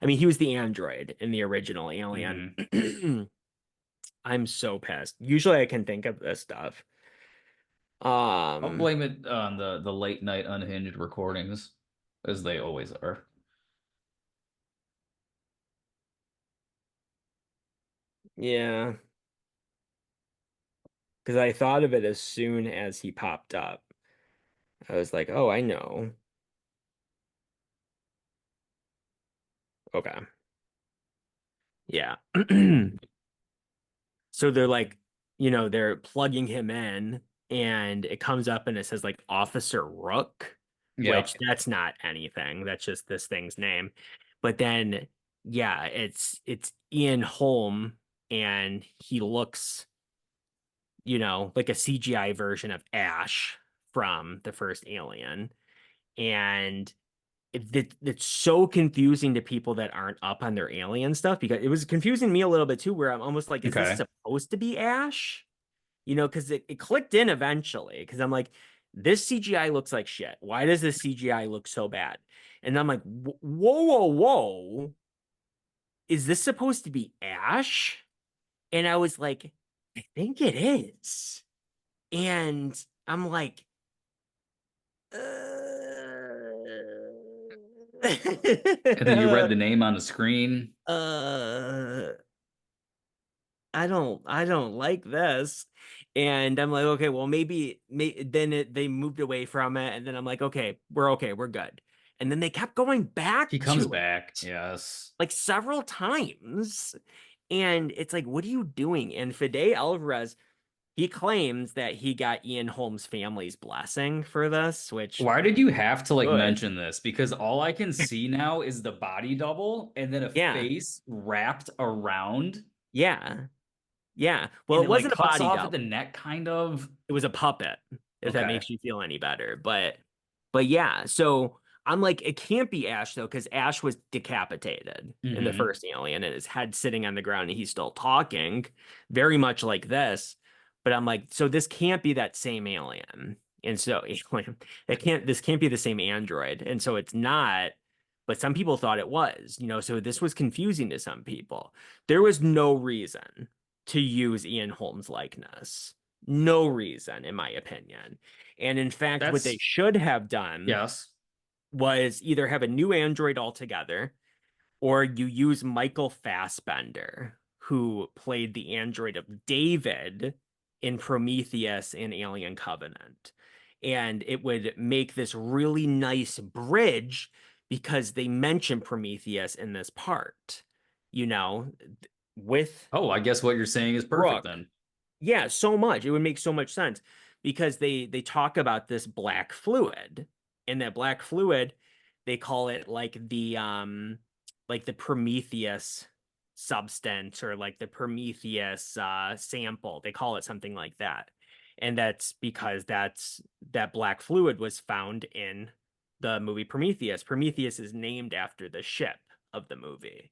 mean, he was the android in the original Alien.
Hmm.
I'm so pissed. Usually I can think of this stuff.
I'll
Um,
blame it on the late night unhinged recordings, as they always are.
yeah, because I thought of it as soon as he popped up. I was like, oh, I know. Okay. Yeah. So they're like, they're plugging him in. and it comes up and it says like Officer Rook, which
Yep.
that's not anything. That's just this thing's name. But then yeah, it's Ian Holm and he looks, like a CGI version of Ash from the first Alien. And it's so confusing to people that aren't up on their alien stuff because it was confusing me a little bit too, where I'm almost like, is this
Okay.
supposed to be Ash? Because it clicked in eventually. Because I'm like, this CGI looks like shit. Why does this CGI look so bad? And I'm like, whoa, whoa, whoa. Is this supposed to be Ash? And I was like, I think it is. And I'm like,
And then you read the name on the screen.
uh, I don't like this. And I'm like, okay, well, then they moved away from it. And then I'm like, okay, we're good. And then they kept going back
He comes
to
back.
it
Yes.
like several times. And it's like, what are you doing? And Fede Alvarez, he claims that he got Ian Holmes' family's blessing for this, which
Why did you have to like
good.
mention this? Because all I can see now is the body double and then a
Yeah.
face wrapped around
Yeah. Yeah. Well,
and
it
it like
wasn't a
cuts
body
off at
double.
the neck kind of.
It was a puppet, if that
Okay.
makes you feel any better. But yeah, so I'm like, it can't be Ash though, because Ash was decapitated in the
Hmm.
first Alien and his head sitting on the ground and he's still talking, very much like this. But I'm like, so this can't be that same alien. And so this can't be the same android. And so it's not, but some people thought it was, so this was confusing to some people. There was no reason to use Ian Holmes' likeness. No reason, in my opinion. And in fact, what they
That's
should have done
yes.
was either have a new android altogether, or you use Michael Fassbender, who played the android of David in Prometheus and Alien Covenant. And it would make this really nice bridge because they mention Prometheus in this part, you know, with
Oh, I guess what you're saying is perfect
Brooke.
then.
Yeah, so much. It would make so much sense because they talk about this black fluid. And that black fluid, they call it like the Prometheus substance or like the Prometheus sample. They call it something like that. And that's because that black fluid was found in the movie Prometheus. Prometheus is named after the ship of the movie.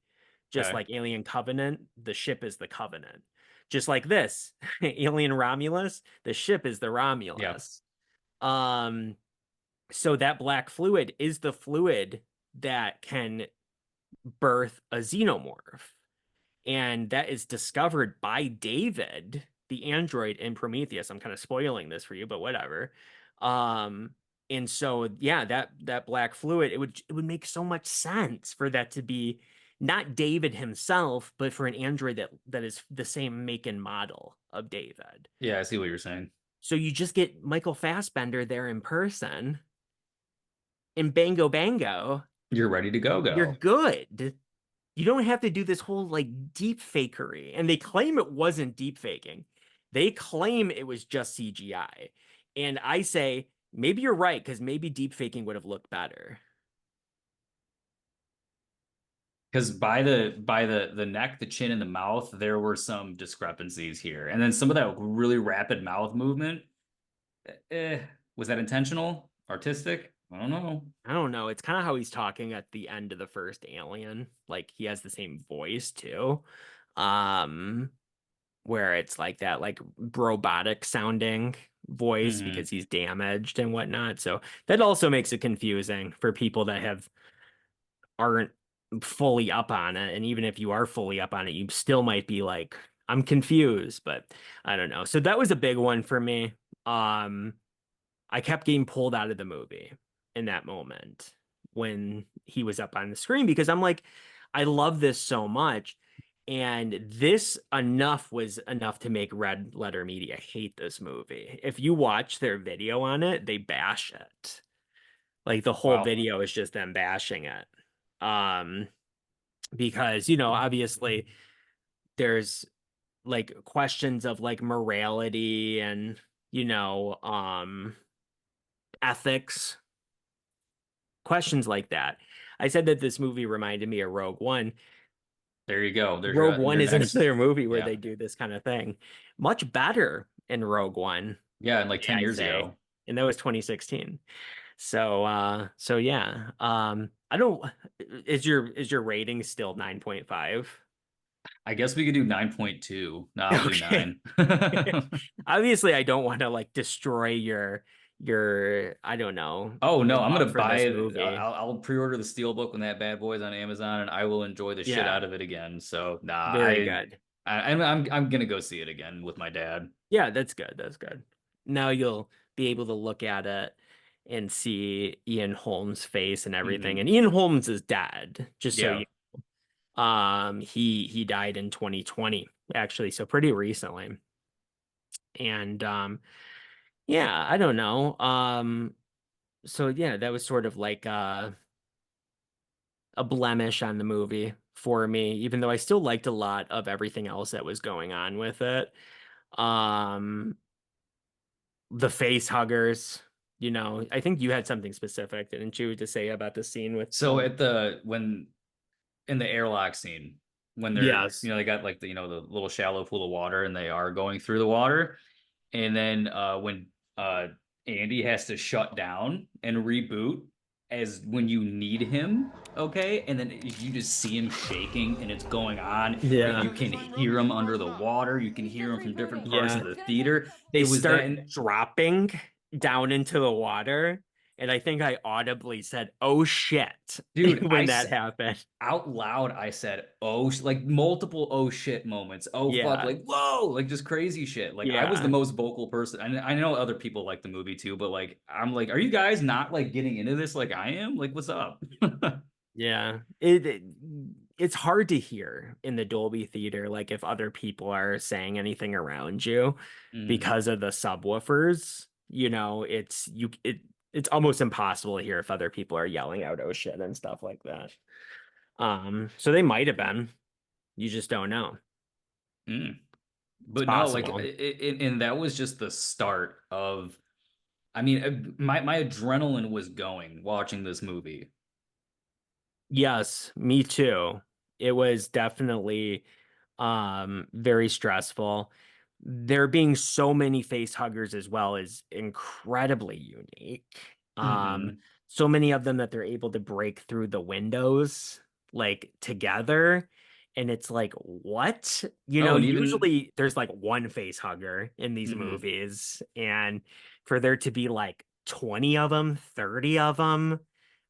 Just
Okay.
like Alien Covenant, the ship is the Covenant. Just like this, Alien Romulus, the ship is the
Yep.
Romulus. Um, so that black fluid is the fluid that can birth a xenomorph. And that is discovered by David, the android in Prometheus. I'm kind of spoiling this for you, but whatever. Um, and so yeah, that black fluid, it would make so much sense for that to be not David himself, but for an android that is the same make and model of David.
Yeah, I see what you're saying.
So you just get Michael Fassbender there in person, and bango bango,
You're ready to go
you're
go.
good. You don't have to do this whole like deep fakery. And they claim it wasn't deep faking. They claim it was just CGI. And I say, maybe you're right, because maybe deep faking would have looked better.
Because by the neck, the chin, and the mouth, there were some discrepancies here. And then some of that really rapid mouth movement, eh, was that intentional? Artistic? I don't know.
I don't know. It's kind of how he's talking at the end of the first Alien. Like he has the same voice too. Um, where it's like that like robotic sounding voice
Hmm.
because he's damaged and whatnot. So that also makes it confusing for people that aren't fully up on it. And even if you are fully up on it, you still might be like, I'm confused, but I don't know. So that was a big one for me. Um, I kept getting pulled out of the movie in that moment when he was up on the screen because I'm like, I love this so much. And this enough was enough to make Red Letter Media hate this movie. If you watch their video on it, they bash it. Like the whole
Wow.
video is just them bashing it. Um, because, obviously there's like questions of like morality and you know, ethics, questions like that. I said that this movie reminded me of Rogue One.
There you go. There's
Rogue
your
One is
next.
another movie where
Yeah.
they do this kind of thing. Much better in Rogue One,
Yeah, and like 10
I'd
years
say.
ago.
And that was 2016. So yeah. I don't is your rating still 9.5?
I guess we could do 9.2. No, I'll do
Okay.
9.
Obviously, I don't want to like destroy your I don't know,
Oh
your
no, I'm
love
gonna
for
buy
this
it.
movie.
I'll pre-order the Steelbook when that bad boy's on Amazon, and I will enjoy the shit
Yeah,
out of it again. So nah,
very good.
I'm gonna go see it again with my dad.
Yeah, that's good. That's good. Now you'll be able to look at it and see Ian Holmes' face and everything.
Hmm.
And Ian Holmes is dead, just so
Yeah.
you he died in 2020 actually, so pretty recently. And yeah, I don't know. So yeah, that was sort of like a blemish on the movie for me, even though I still liked a lot of everything else that was going on with it. Um, the face huggers, I think you had something specific, didn't you, to say about the scene with
So at the when in the airlock scene, when they're
Yes.
they got like the little shallow pool of water and they are going through the water. And then when Andy has to shut down and reboot as when you need him, okay? And then you just see him shaking and it's going on, and
Yeah.
you can hear him under the water. You can hear him from different parts of
Yeah.
the theater.
They
It was that,
start
and
dropping down into the water, and I think I audibly said, "Oh shit,"
dude,
when that happened.
out loud, I said, oh, like multiple oh shit moments. Oh fuck,
Yeah.
like whoa, like just crazy shit. Like I was the
Yeah.
most vocal person. And I know other people like the movie too, but like I'm like, are you guys not like getting into this like I am? Like, what's up?
Yeah. It's hard to hear in the Dolby Theater, like if other people are saying anything around you
Hmm.
because of the subwoofers, it's almost impossible to hear if other people are yelling out oh shit and stuff like that. So they might have been. You just don't know.
Mm.
It's
But no, like
possible.
and that was just the start of. I mean, my adrenaline was going watching this movie.
Yes, me too. It was definitely very stressful. There being so many face huggers as well is incredibly unique.
Hmm.
So many of them that they're able to break through the windows like together. And it's like, what?
Oh, and even.
Usually there's like one face hugger in these
Mhm.
movies, and for there to be like 20 of them, 30 of them,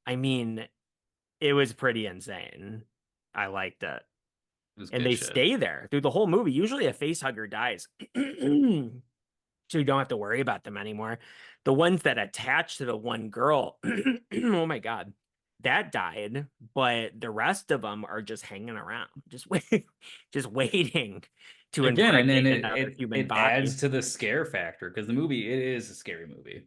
I mean, it was pretty insane. I liked it.
It was
And
good
they
shit.
stay there through the whole movie. Usually a face hugger dies. So you don't have to worry about them anymore. The ones that attach to the one girl, oh my God, that died, but the rest of them are just hanging around, just waiting to
Again, and
impregnate
it
another
it
human
it
body.
adds to the scare factor because the movie it is a scary movie.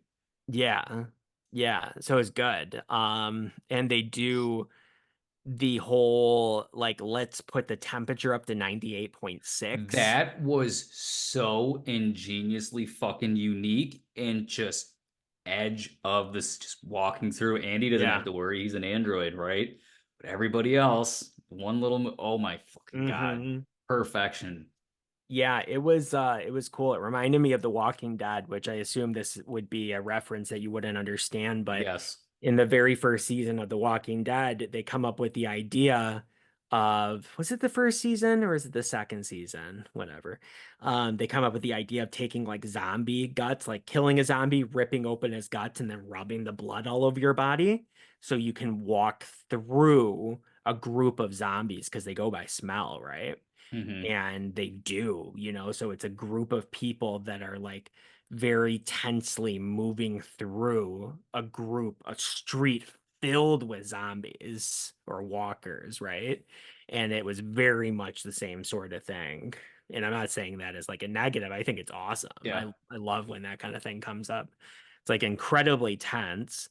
Yeah. Yeah. So it's good. And they do the whole like let's put the temperature up to 98.6.
That was so ingeniously fucking unique and just edge of this just walking through. Andy doesn't have
Yeah.
to worry, he's an android, right? But everybody else, one little oh my fucking God.
Hmm.
Perfection.
Yeah, it was cool. It reminded me of The Walking Dead, which I assume this would be a reference that you wouldn't understand, but
Yes.
in the very first season of The Walking Dead, they come up with the idea of, was it the first season or is it the second season? Whatever. They come up with the idea of taking like zombie guts, like killing a zombie, ripping open his guts, and then rubbing the blood all over your body so you can walk through a group of zombies because they go by smell, right?
Hmm.
And they do, so it's a group of people that are like very tensely moving through a street filled with zombies or walkers, right? And it was very much the same sort of thing. And I'm not saying that as like a negative. I think it's awesome. I
Yeah.
I love when that kind of thing comes up. It's like incredibly tense.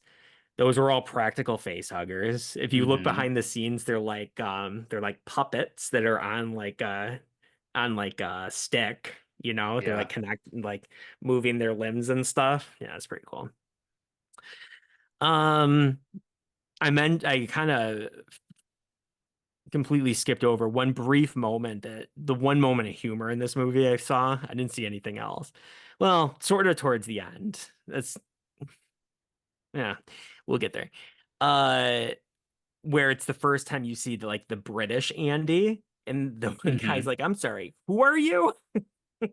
Those were all practical face huggers. If you look
Hmm.
behind the scenes, they're like puppets that are on like a stick. you know, they're like
Yeah.
like moving their limbs and stuff. Yeah, it's pretty cool. Um, I kind of completely skipped over one brief moment that the one moment of humor in this movie I saw. I didn't see anything else. Well, sort of towards the end. That's yeah, we'll get there. Uh, where it's the first time you see the British Andy, and the one guy's
Hmm.
like, "I'm sorry, who are you?" You're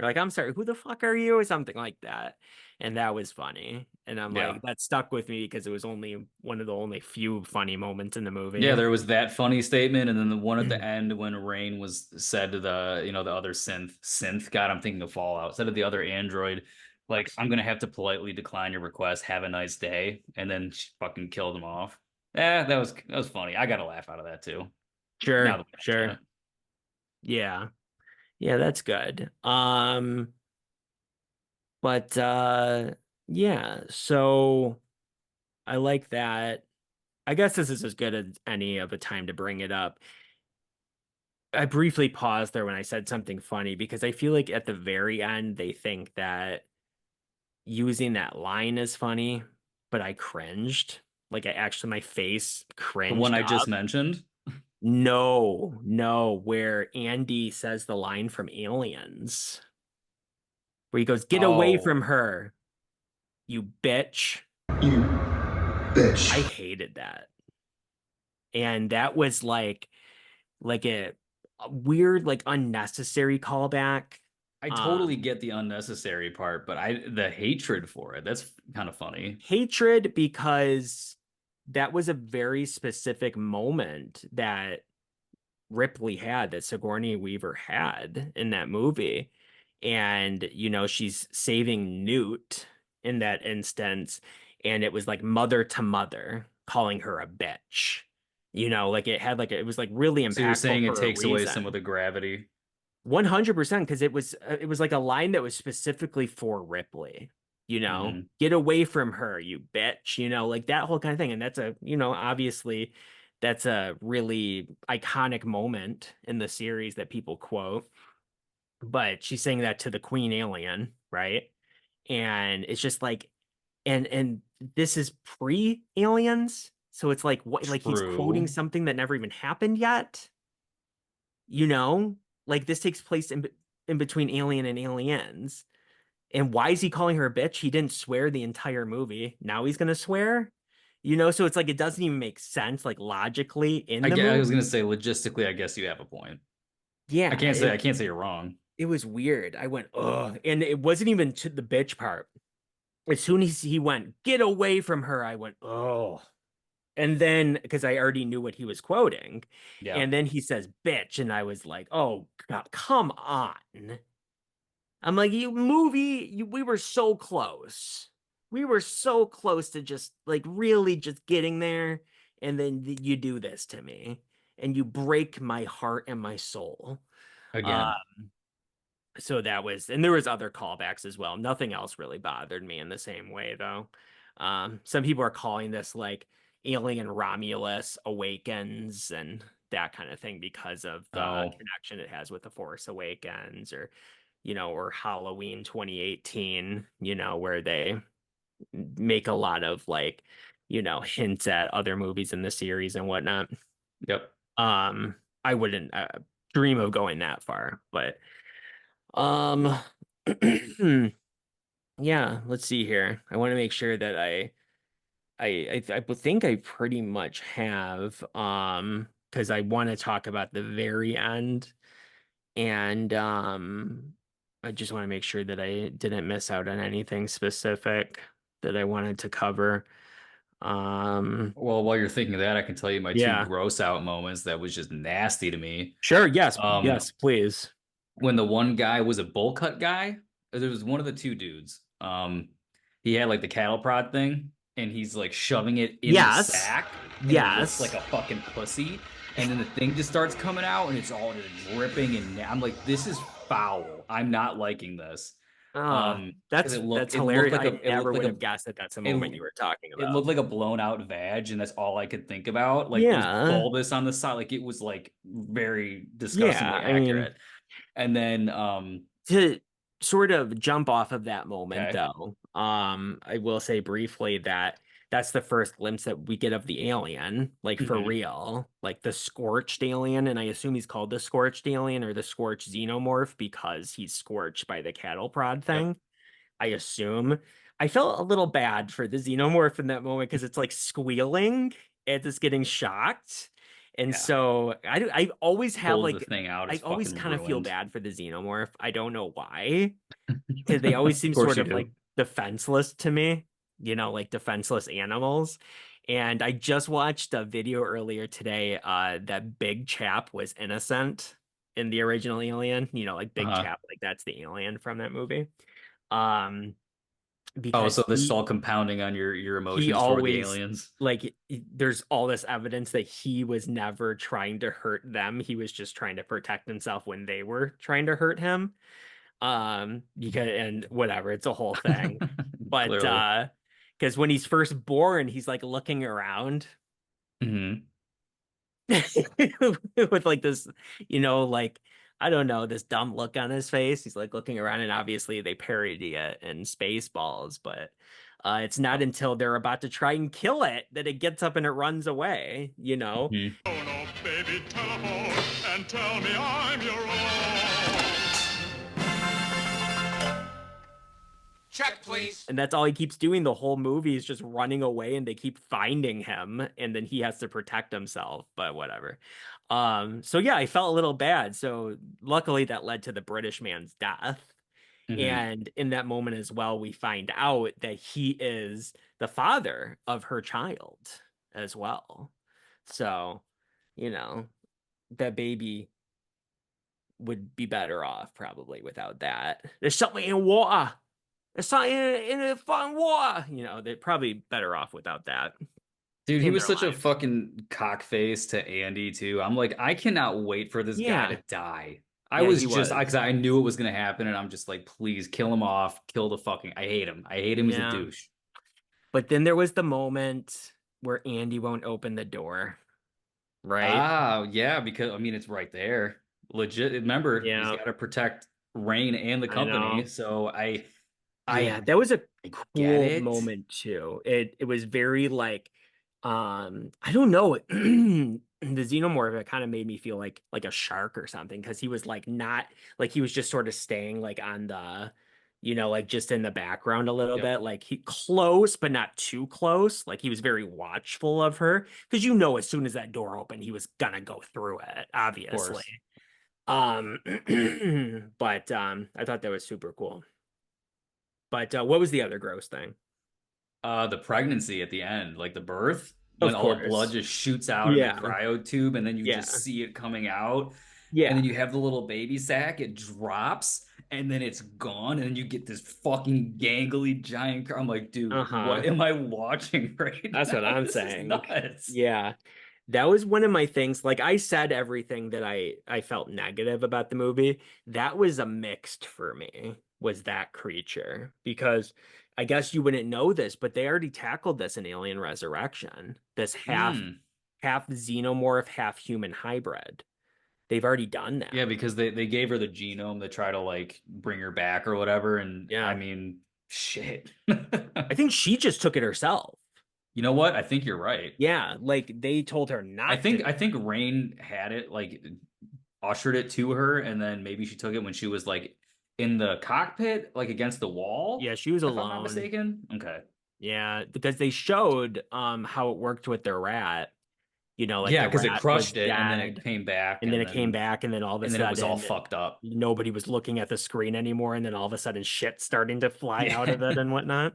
like, "I'm sorry, who the fuck are you?" or something like that. And that was funny. And I'm
Yeah.
like, that stuck with me because it was only one of the only few funny moments in the
Yeah,
movie.
there was that funny statement, and then the one at the end when Rain was said to the other synth. God, I'm thinking of Fallout. Said to the other android, like, I'm gonna have to politely decline your request. Have a nice day, and then she fucking killed him off. Yeah, that was funny. I got a laugh out of that too. Now
Sure,
that we mention
sure.
it,
Yeah. Yeah, that's good. But yeah, so I like that. I guess this is as good as any of a time to bring it up. I briefly paused there when I said something funny because I feel like at the very end they think that using that line is funny, but I cringed. Like I actually my face
the one
cringed
I just
up.
mentioned.
No, no, where Andy says the line from Aliens, where he goes, "Get away from
Oh,
her, you bitch."
You
I
bitch.
hated that. And that was like a weird, like unnecessary callback.
I totally
Um,
get the unnecessary part, but I the hatred for it. That's kind of funny.
hatred because that was a very specific moment that Ripley had, that Sigourney Weaver had in that movie. And, she's saving Newt in that instance. And it was like mother to mother calling her a bitch. Like it had like it was like really
So you're
impactful
saying it
for a
takes away some of
reason.
the gravity?
100% because it was like a line that was specifically for Ripley.
Hmm.
Get away from her, you bitch. Like that whole kind of thing. And that's obviously that's a really iconic moment in the series that people quote. But she's saying that to the Queen Alien, right? And it's just like, and this is pre-aliens, so it's like what, like he's quoting
True.
something that never even happened yet. You know, like this takes place in between Alien and Aliens. And why is he calling her a bitch? He didn't swear the entire movie. Now he's gonna swear. So it's like it doesn't even make sense, like logically in the
I was gonna
movie.
say logistically, I guess you have a point.
Yeah,
I can't say you're wrong.
it was weird. I went, ugh, and it wasn't even to the bitch part. As soon as he went, get away from her, I went, oh. And then because I already knew what he was quoting,
Yeah.
and then he says bitch, and I was like, oh God, come on. I'm like, we were so close. We were so close to just like really just getting there. And then you do this to me and you break my heart and my soul. Uh,
Again.
so that was, and there was other callbacks as well. Nothing else really bothered me in the same way though. Some people are calling this like Alien Romulus Awakens and that kind of thing because of the
Oh,
connection it has with the Force Awakens or Halloween 2018, where they make a lot of like, hints at other movies in the series and whatnot.
yep.
Um, I wouldn't dream of going that far, but um, yeah, let's see here. I want to make sure that I think I pretty much have because I want to talk about the very end. And I just want to make sure that I didn't miss out on anything specific that I wanted to cover. Um,
Well, while you're thinking of that, I can tell you my two
yeah.
gross out moments that was just nasty to me.
Sure. Yes.
Um,
Yes, please.
when the one guy was a bowl cut guy, there was one of the two dudes. He had like the cattle prod thing, and he's like shoving it in the
Yes.
sack, and it looks like
Yes.
a fucking pussy. And then the thing just starts coming out, and it's all just dripping, and I'm like, this is foul. I'm not liking this. Because
That's
it looked
hilarious.
like
I
it
never
looked like
would
a
have guessed that that's the moment
it
you were talking
it
about.
looked like a blown out vag, and that's all I could think about. Like it was
Yeah.
bulbous on the side, like it was like very
Yeah.
disgustingly
I mean,
accurate. And then
To sort of jump off of that moment,
Okay.
though, I will say briefly that that's the first glimpse that we get of the alien, like for
Hmm.
real, like the scorched alien, and I assume he's called the scorched alien or the scorched xenomorph because he's scorched by the cattle prod
Yep.
thing. I assume. I felt a little bad for the xenomorph in that moment because it's like squealing and it's getting shocked. And
Yeah.
so I always have
Pulls the
like,
thing out,
I
it's
always
fucking
kind of feel
ruined.
bad for the xenomorph. I don't know why, because they always
Of
seem
course
sort
you
of like
do.
defenseless to me, like defenseless animals. And I just watched a video earlier today, that Big Chap was innocent in the original Alien, like Big
Uh-huh.
Chap, like that's the alien from that movie. Um,
Oh,
because
so this is all compounding on your
he
emotions toward the
always
aliens.
there's all this evidence that he was never trying to hurt them. He was just trying to protect himself when they were trying to hurt him. Because and whatever, it's a whole thing. But
Clearly.
because when he's first born, he's like looking around
Hmm.
with like this, like I don't know, this dumb look on his face. He's like looking around, and obviously they parody it in Spaceballs, but it's not until they're about to try and kill it that it gets up and it runs away.
Hmm.
Phone, oh, baby, telephone and tell me I'm your own. Check, please.
And that's all he keeps doing the whole movie is just running away and they keep finding him and then he has to protect himself, but whatever. So yeah, I felt a little bad. So luckily that led to the British man's death.
Hmm.
And in that moment as well, we find out that he is the father of her child as well. So, you know, that baby would be better off probably without that. There's something in water. There's something in the fucking water. They're probably better off without that
Dude, he
in
was
their
such a
lives.
fucking cockface to Andy too. I'm like, I cannot wait for this guy to
Yeah.
die. I
Yeah,
was
he
just,
was.
because I knew it was gonna happen, and I'm just like, please kill him off, kill the fucking. I hate him. I hate him. He's a
Yeah.
douche.
But then there was the moment where Andy won't open the door, right?
Ah, yeah, because I mean, it's right there. Legit. Remember, he's
Yeah,
got to protect Rain and the
I
company.
know.
So
Yeah,
yeah,
that was a
I get
cool
it.
moment too. It was very like I don't know. The xenomorph, it kind of made me feel like a shark or something because he was like not like he was just sort of staying like on the like just in the background a little
Yep,
bit, like he close but not too close. Like he was very watchful of her because as soon as that door opened, he was gonna go through it,
of
obviously.
course.
Um, but I thought that was super cool. But what was the other gross thing?
The pregnancy at the end, like the birth, when
Of
all the blood
course.
just shoots out of the
Yeah.
cryo tube, and then you just
Yeah.
see it coming out, and
Yeah.
then you have the little baby sack, it drops, and then it's gone, and then you get this fucking gangly giant. I'm like, dude, what
Uh-huh.
am I watching right
That's what
now?
I'm
This is
saying.
nuts.
Yeah. That was one of my things. Like I said everything that I felt negative about the movie. That was a mixed for me, was that creature. Because I guess you wouldn't know this, but they already tackled this in Alien Resurrection. This
Hmm.
half xenomorph, half human hybrid. They've already done
Yeah,
that.
because they gave her the genome to try to like bring her back or whatever, and I
Yeah.
mean, shit.
I think she just took it herself.
You know what? I think you're right.
Yeah, like they told her
I
not to
think
do
I
it.
think Rain had it like ushered it to her, and then maybe she took it when she was like in the cockpit, like against the wall,
Yeah, she was
if I'm not
alone.
mistaken. Okay.
Yeah, because they showed how it worked with the rat. Like
Yeah,
the
because it
rat was
crushed it and then it
dead,
came back
and then it came back, and then all of a
and then it was all
sudden
fucked up.
nobody was looking at the screen anymore, and then all of a sudden shit starting to fly out
Yeah.
of it and whatnot.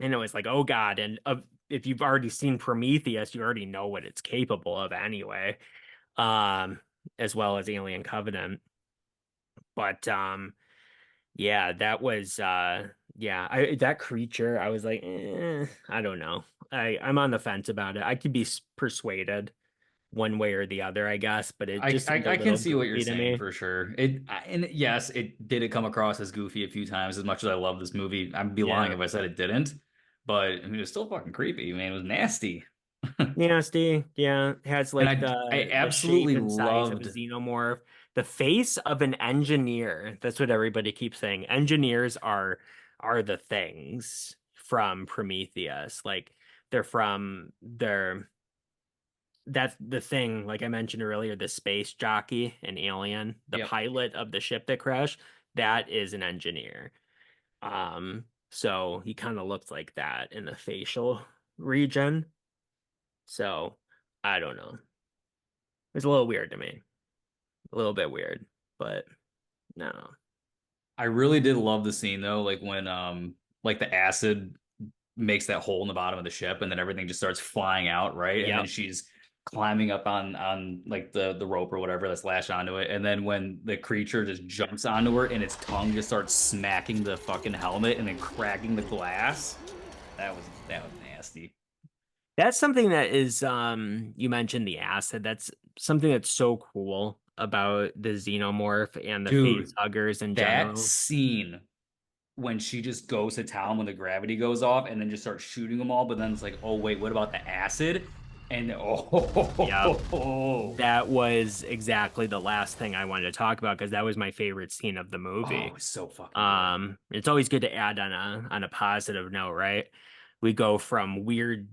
And it was like, oh God. And if you've already seen Prometheus, you already know what it's capable of anyway. Um, as well as Alien Covenant. But yeah, that was yeah, that creature, I was like, I don't know. I'm on the fence about it. I could be persuaded one way or the other, I guess, but it just seemed a
I can
little
see what you're
goofy to
saying
me.
for sure. And yes, it did come across as goofy a few times. As much as I love this movie, I'd be lying
Yeah.
if I said it didn't. But I mean, it was still fucking creepy, man. It was nasty.
Nasty. Yeah. Has
And
like
I
the shape
absolutely
and size of a
loved
xenomorph. the face of an engineer. That's what everybody keeps saying. Engineers are the things from Prometheus. Like they're that's the thing, like I mentioned earlier, the space jockey, an alien, the
Yep.
pilot of the ship that crashed, that is an engineer. So he kind of looked like that in the facial region. So I don't know. It's a little weird to me. A little bit weird, but no.
I really did love the scene though, like when like the acid makes that hole in the bottom of the ship and then everything just starts flying out, right? And then
Yep.
she's climbing up on like the rope or whatever that's lashed onto it. And then when the creature just jumps onto her and its tongue just starts smacking the fucking helmet and then cracking the glass. That was nasty.
That's something that is you mentioned the acid. That's something that's so cool about the xenomorph and the face
Dude,
huggers in
that
general.
scene when she just goes to town when the gravity goes off and then just starts shooting them all, but then it's like, oh wait, what about the acid? And
Yep.
oh,
That was exactly the last thing I wanted to talk about because that was my favorite scene of the movie.
so fucking good.
It's always good to add on a positive note, right? We go from weird,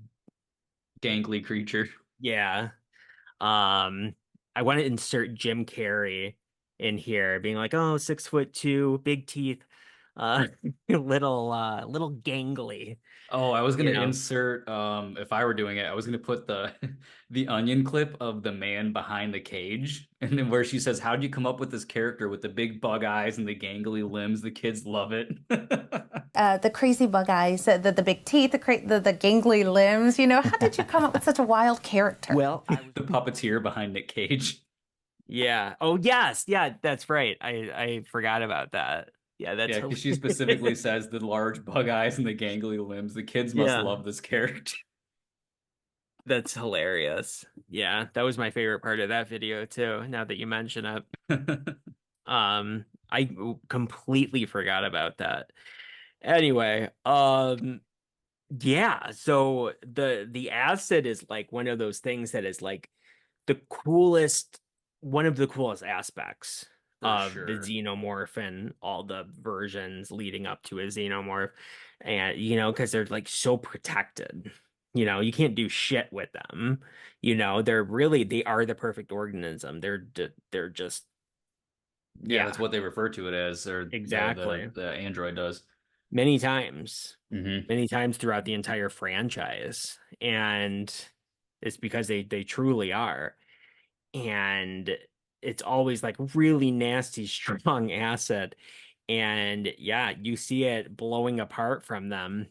Gangly creature.
yeah. Um, I want to insert Jim Carrey in here, being like, oh, 6'2", big teeth, uh, little gangly,
Oh, I was gonna
you know.
insert if I were doing it, I was gonna put the the onion clip of the man behind the cage and then where she says, "How'd you come up with this character with the big bug eyes and the gangly limbs? The kids love it."
The crazy bug eyes, the big teeth, the gangly limbs. You know, how did you come up with such a wild character?
Well, I was
The puppeteer behind Nick Cage.
Yeah. Oh, yes. Yeah, that's right. I forgot about that. Yeah, that's
Yeah, because she specifically
hilarious.
says the large bug eyes and the gangly limbs. The kids must
Yeah,
love this character.
that's hilarious. Yeah, that was my favorite part of that video too, now that you mention it. I completely forgot about that. Anyway, yeah, so the acid is like one of those things that is like the coolest, one of the coolest aspects
For
of the
sure.
xenomorph and all the versions leading up to a xenomorph. And, because they're like so protected. You can't do shit with them. They are the perfect organism. They're just,
Yeah, that's
yeah,
what they refer to it as, or
exactly.
the android does.
Many times,
Hmm.
many times throughout the entire franchise. And it's because they truly are. And it's always like really nasty, strong acid. And yeah, you see it blowing apart from them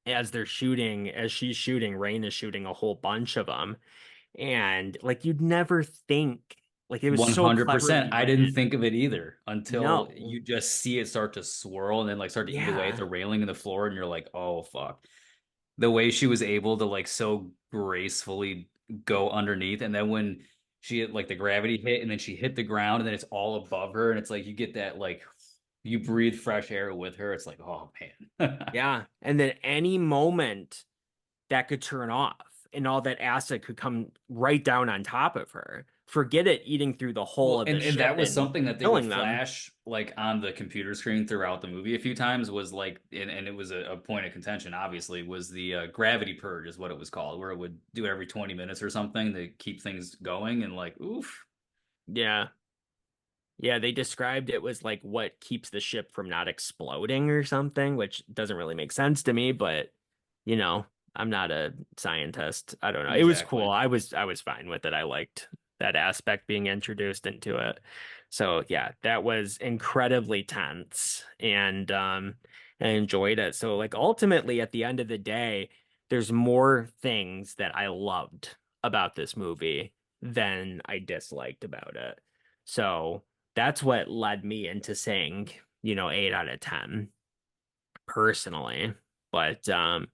as they're shooting, as she's shooting, Rain is shooting a whole bunch of them. And like you'd never think, like it was so
100%.
cleverly
I didn't
written.
think of it either until
No.
you just see it start to swirl and then like start to eat away at
Yeah.
the railing in the floor, and you're like, oh fuck. The way she was able to like so gracefully go underneath, and then when she hit like the gravity hit and then she hit the ground and then it's all above her, and it's like you get that like you breathe fresh air with her. It's like, oh man.
Yeah. And then any moment that could turn off and all that acid could come right down on top of her. Forget it eating through the hull
Well,
of the
and
ship
that was
and
something that they would
killing them.
flash like on the computer screen throughout the movie a few times was like, and it was a point of contention, obviously, was the gravity purge is what it was called, where it would do it every 20 minutes or something to keep things going. And like, oof.
Yeah. Yeah, they described it was like what keeps the ship from not exploding or something, which doesn't really make sense to me, but you know, I'm not a scientist. I don't know. It was cool.
Exactly.
I was fine with it. I liked that aspect being introduced into it. So yeah, that was incredibly tense and I enjoyed it. So like ultimately at the end of the day, there's more things that I loved about this movie than I disliked about it. So that's what led me into saying, 8 out of 10 personally. But to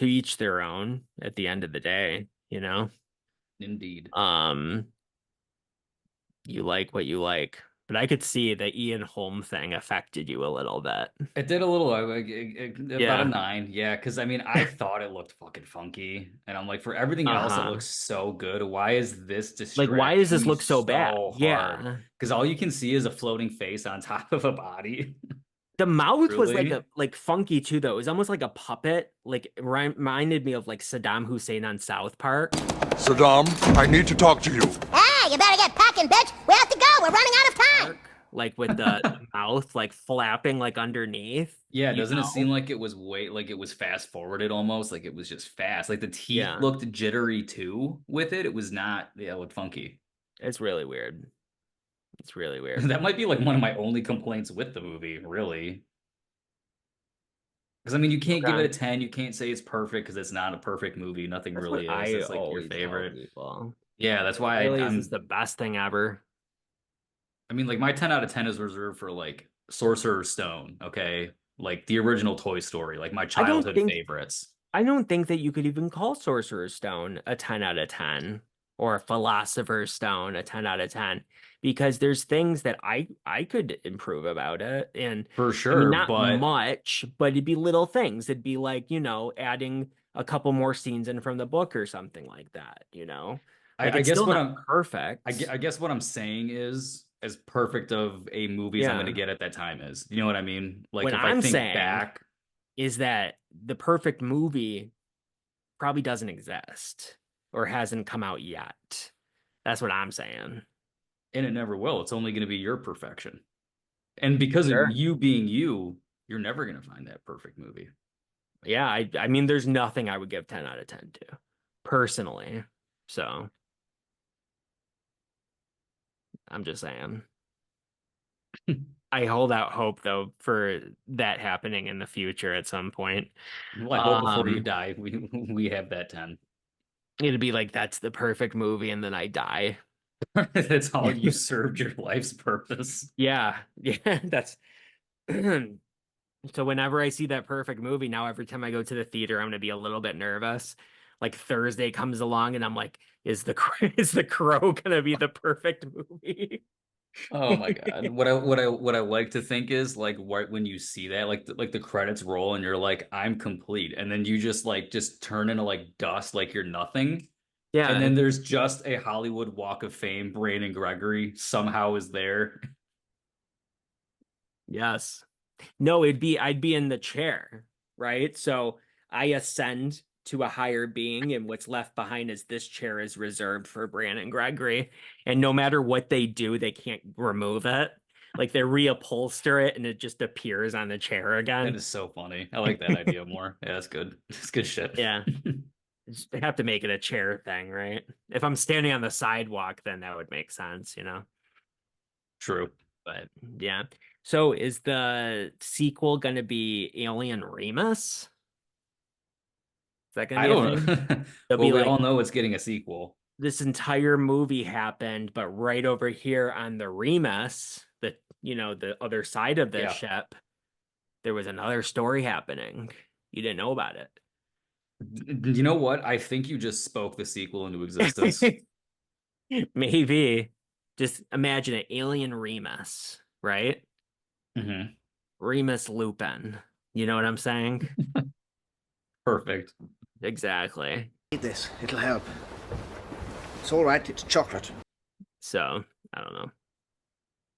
each their own at the end of the day.
Indeed.
Um, you like what you like. but I could see the Ian Holm thing affected you a little bit.
It did a little about a
Yeah.
9, yeah. Because I mean, I thought it looked fucking funky, and I'm like, for everything else, it
Uh-huh.
looks so good. Why is this
Like, why does
distracting
this
me
look so bad?
so hard?
Yeah.
Because all you can see is a floating face on top of a body.
The mouth was like a
Really?
like funky too, though. It was almost like a puppet. Like it reminded me of like Saddam Hussein on South Park.
Saddam, I need to talk to you.
Hey, you better get packing, bitch. We have to go. We're running out of time.
Like with the mouth like flapping like underneath,
Yeah,
you
doesn't it seem
know?
like it was fast forwarded almost? Like it was just fast. Like the teeth
Yeah,
looked jittery too with it. It was not, yeah, it looked funky.
it's really weird. It's really weird.
That might be like one of my only complaints with the movie, really. Because I mean, you can't give it
Okay.
a 10. You can't say it's perfect because it's not a perfect movie. Nothing
That's what
really is.
I
It's like your
always tell
favorite.
people.
Yeah, that's why
Really, is this
I'm.
the best thing ever?
I mean, like my 10 out of 10 is reserved for like Sorcerer's Stone. Okay, like the original Toy Story, like my
I don't
childhood
think
favorites.
I don't think that you could even call Sorcerer's Stone a 10 out of 10 or Philosopher's Stone a 10 out of 10 because there's things that I could improve about it. And
For
I mean,
sure,
not
but
much, but it'd be little things. It'd be like, adding a couple more scenes in from the book or something like that, you know? Like
I
it's
guess
still
what
not
I'm
perfect.
I guess what I'm saying is as perfect of a movie as I'm going to
Yeah.
get at that time is. You know what I mean? Like
What
if I
I'm
think
saying
back,
is that the perfect movie probably doesn't exist or hasn't come out yet. That's what I'm saying.
and it never will. It's only going to be your perfection. And because of
Sure.
you being you, you're never going to find that perfect movie.
Yeah, I mean there's nothing I would give 10 out of 10 to personally. So, I'm just saying. I hold out hope though for that happening in the future at some point.
Well, I hope before you
Um,
die, we have that 10.
it'd be like that's the perfect movie and then I die.
That's all you served your life's purpose.
Yeah. Yeah, that's so whenever I see that perfect movie, now every time I go to the theater, I'm gonna be a little bit nervous. Like Thursday comes along and I'm like, is the is the Crow gonna be the perfect movie?
Oh my God. What I like to think is like right when you see that, like the credits roll and you're like, I'm complete. And then you just turn into like dust, like you're nothing. And
Yeah,
then there's just a Hollywood Walk of Fame. Brandon Gregory somehow is there.
yes. No, I'd be in the chair, right? So I ascend to a higher being, and what's left behind is this chair is reserved for Brandon Gregory. And no matter what they do, they can't remove it. Like they reupholster it and it just appears on the chair
That
again.
is so funny. I like that idea more. Yeah, that's good. That's good shit.
Yeah. Just have to make it a chair thing, right? If I'm standing on the sidewalk, then that would make sense, you know?
True.
But yeah. So is the sequel going to be Alien Remus? Is that going to
I
be a
don't
thing?
know.
They'll
Well,
be
we all
like,
know it's getting a sequel.
this entire movie happened, but right over here on the Remus, the other side of this
Yeah.
ship, there was another story happening. You didn't know about
You know what? I think you just spoke the sequel into existence.
it. Maybe. Just imagine it, Alien Remus, right?
Hmm.
Remus Lupin. You know what I'm saying?
Perfect.
Exactly.
Eat this, it'll help. It's all right, it's chocolate.
So, I don't know.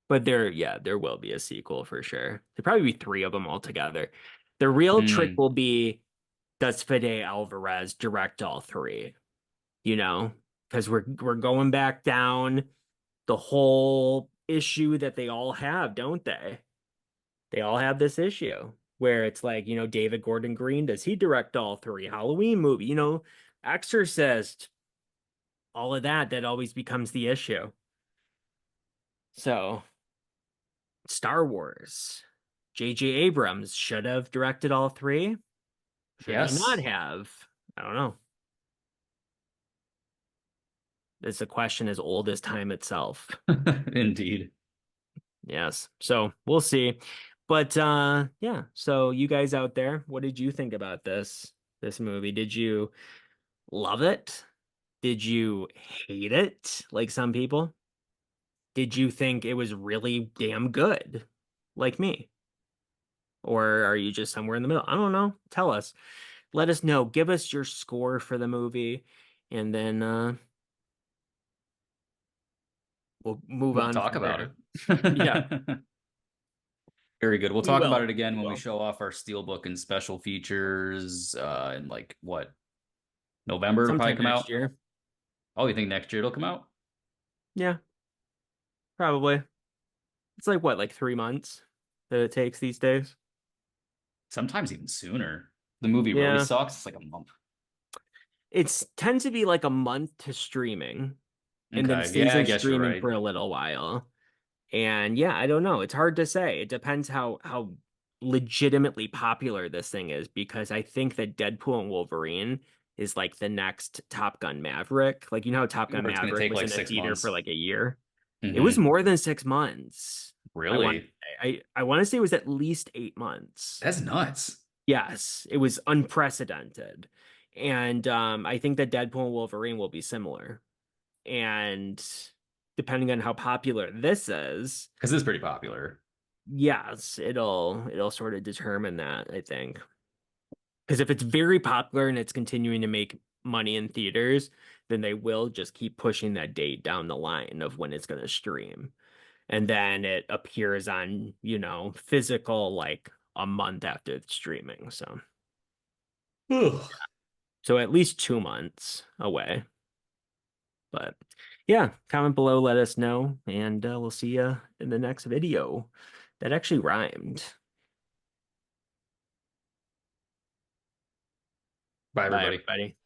But there will be a sequel for sure. There'll probably be three of them altogether. The real trick
Mm.
will be, does Fede Alvarez direct all three? You know, because we're going back down the whole issue that they all have, don't they? They all have this issue where it's like, David Gordon Green, does he direct all three? Halloween movie, Exorcist, all of that always becomes the issue. So, Star Wars. J.J. Abrams should have directed all three. Should he not
Yes.
have? I don't know. It's a question as old as time itself.
Indeed.
Yes. So we'll see. But yeah, so you guys out there, what did you think about this movie? Did you love it? Did you hate it like some people? did you think it was really damn good, like me? Or are you just somewhere in the middle? I don't know. Tell us. Let us know. Give us your score for the movie, and then we'll move
We'll
on
talk
from
about
there.
it.
Yeah,
Very good. We'll
we
talk about
will.
it again
We
when we
will.
show off our steelbook and special features in like what, November it'll probably
Sometime
come
next
out.
year.
Oh, you think next year it'll come out?
Yeah, probably. It's like what, like 3 months that it takes these days?
Sometimes even sooner. The movie really
Yeah.
sucks. It's like a month.
It's tends to be like a month to streaming, and then it
Okay.
stays
Yeah, I
in
guess you're
streaming
right.
for a little while. And yeah, I don't know. It's hard to say. It depends how legitimately popular this thing is because I think that Deadpool and Wolverine is like the next Top Gun Maverick. Like you know how Top Gun
Where it's gonna
Maverick
take
was
like
in a
six
theater for
months.
like a year. It was
Hmm.
more than 6 months. I want to
Really?
say. I want to say it was at least 8 months.
That's nuts.
Yes, it was unprecedented. And I think that Deadpool and Wolverine will be similar. And depending on how popular this is,
Because it's pretty popular.
yes, it'll sort of determine that, I think. Because if it's very popular and it's continuing to make money in theaters, then they will just keep pushing that date down the line of when it's going to stream. And then it appears on, physical like a month after it's streaming.
Ugh.
So at least 2 months away. But yeah, comment below, let us know, and we'll see you in the next video. That actually rhymed.
Bye,
Bye,
everybody.
everybody.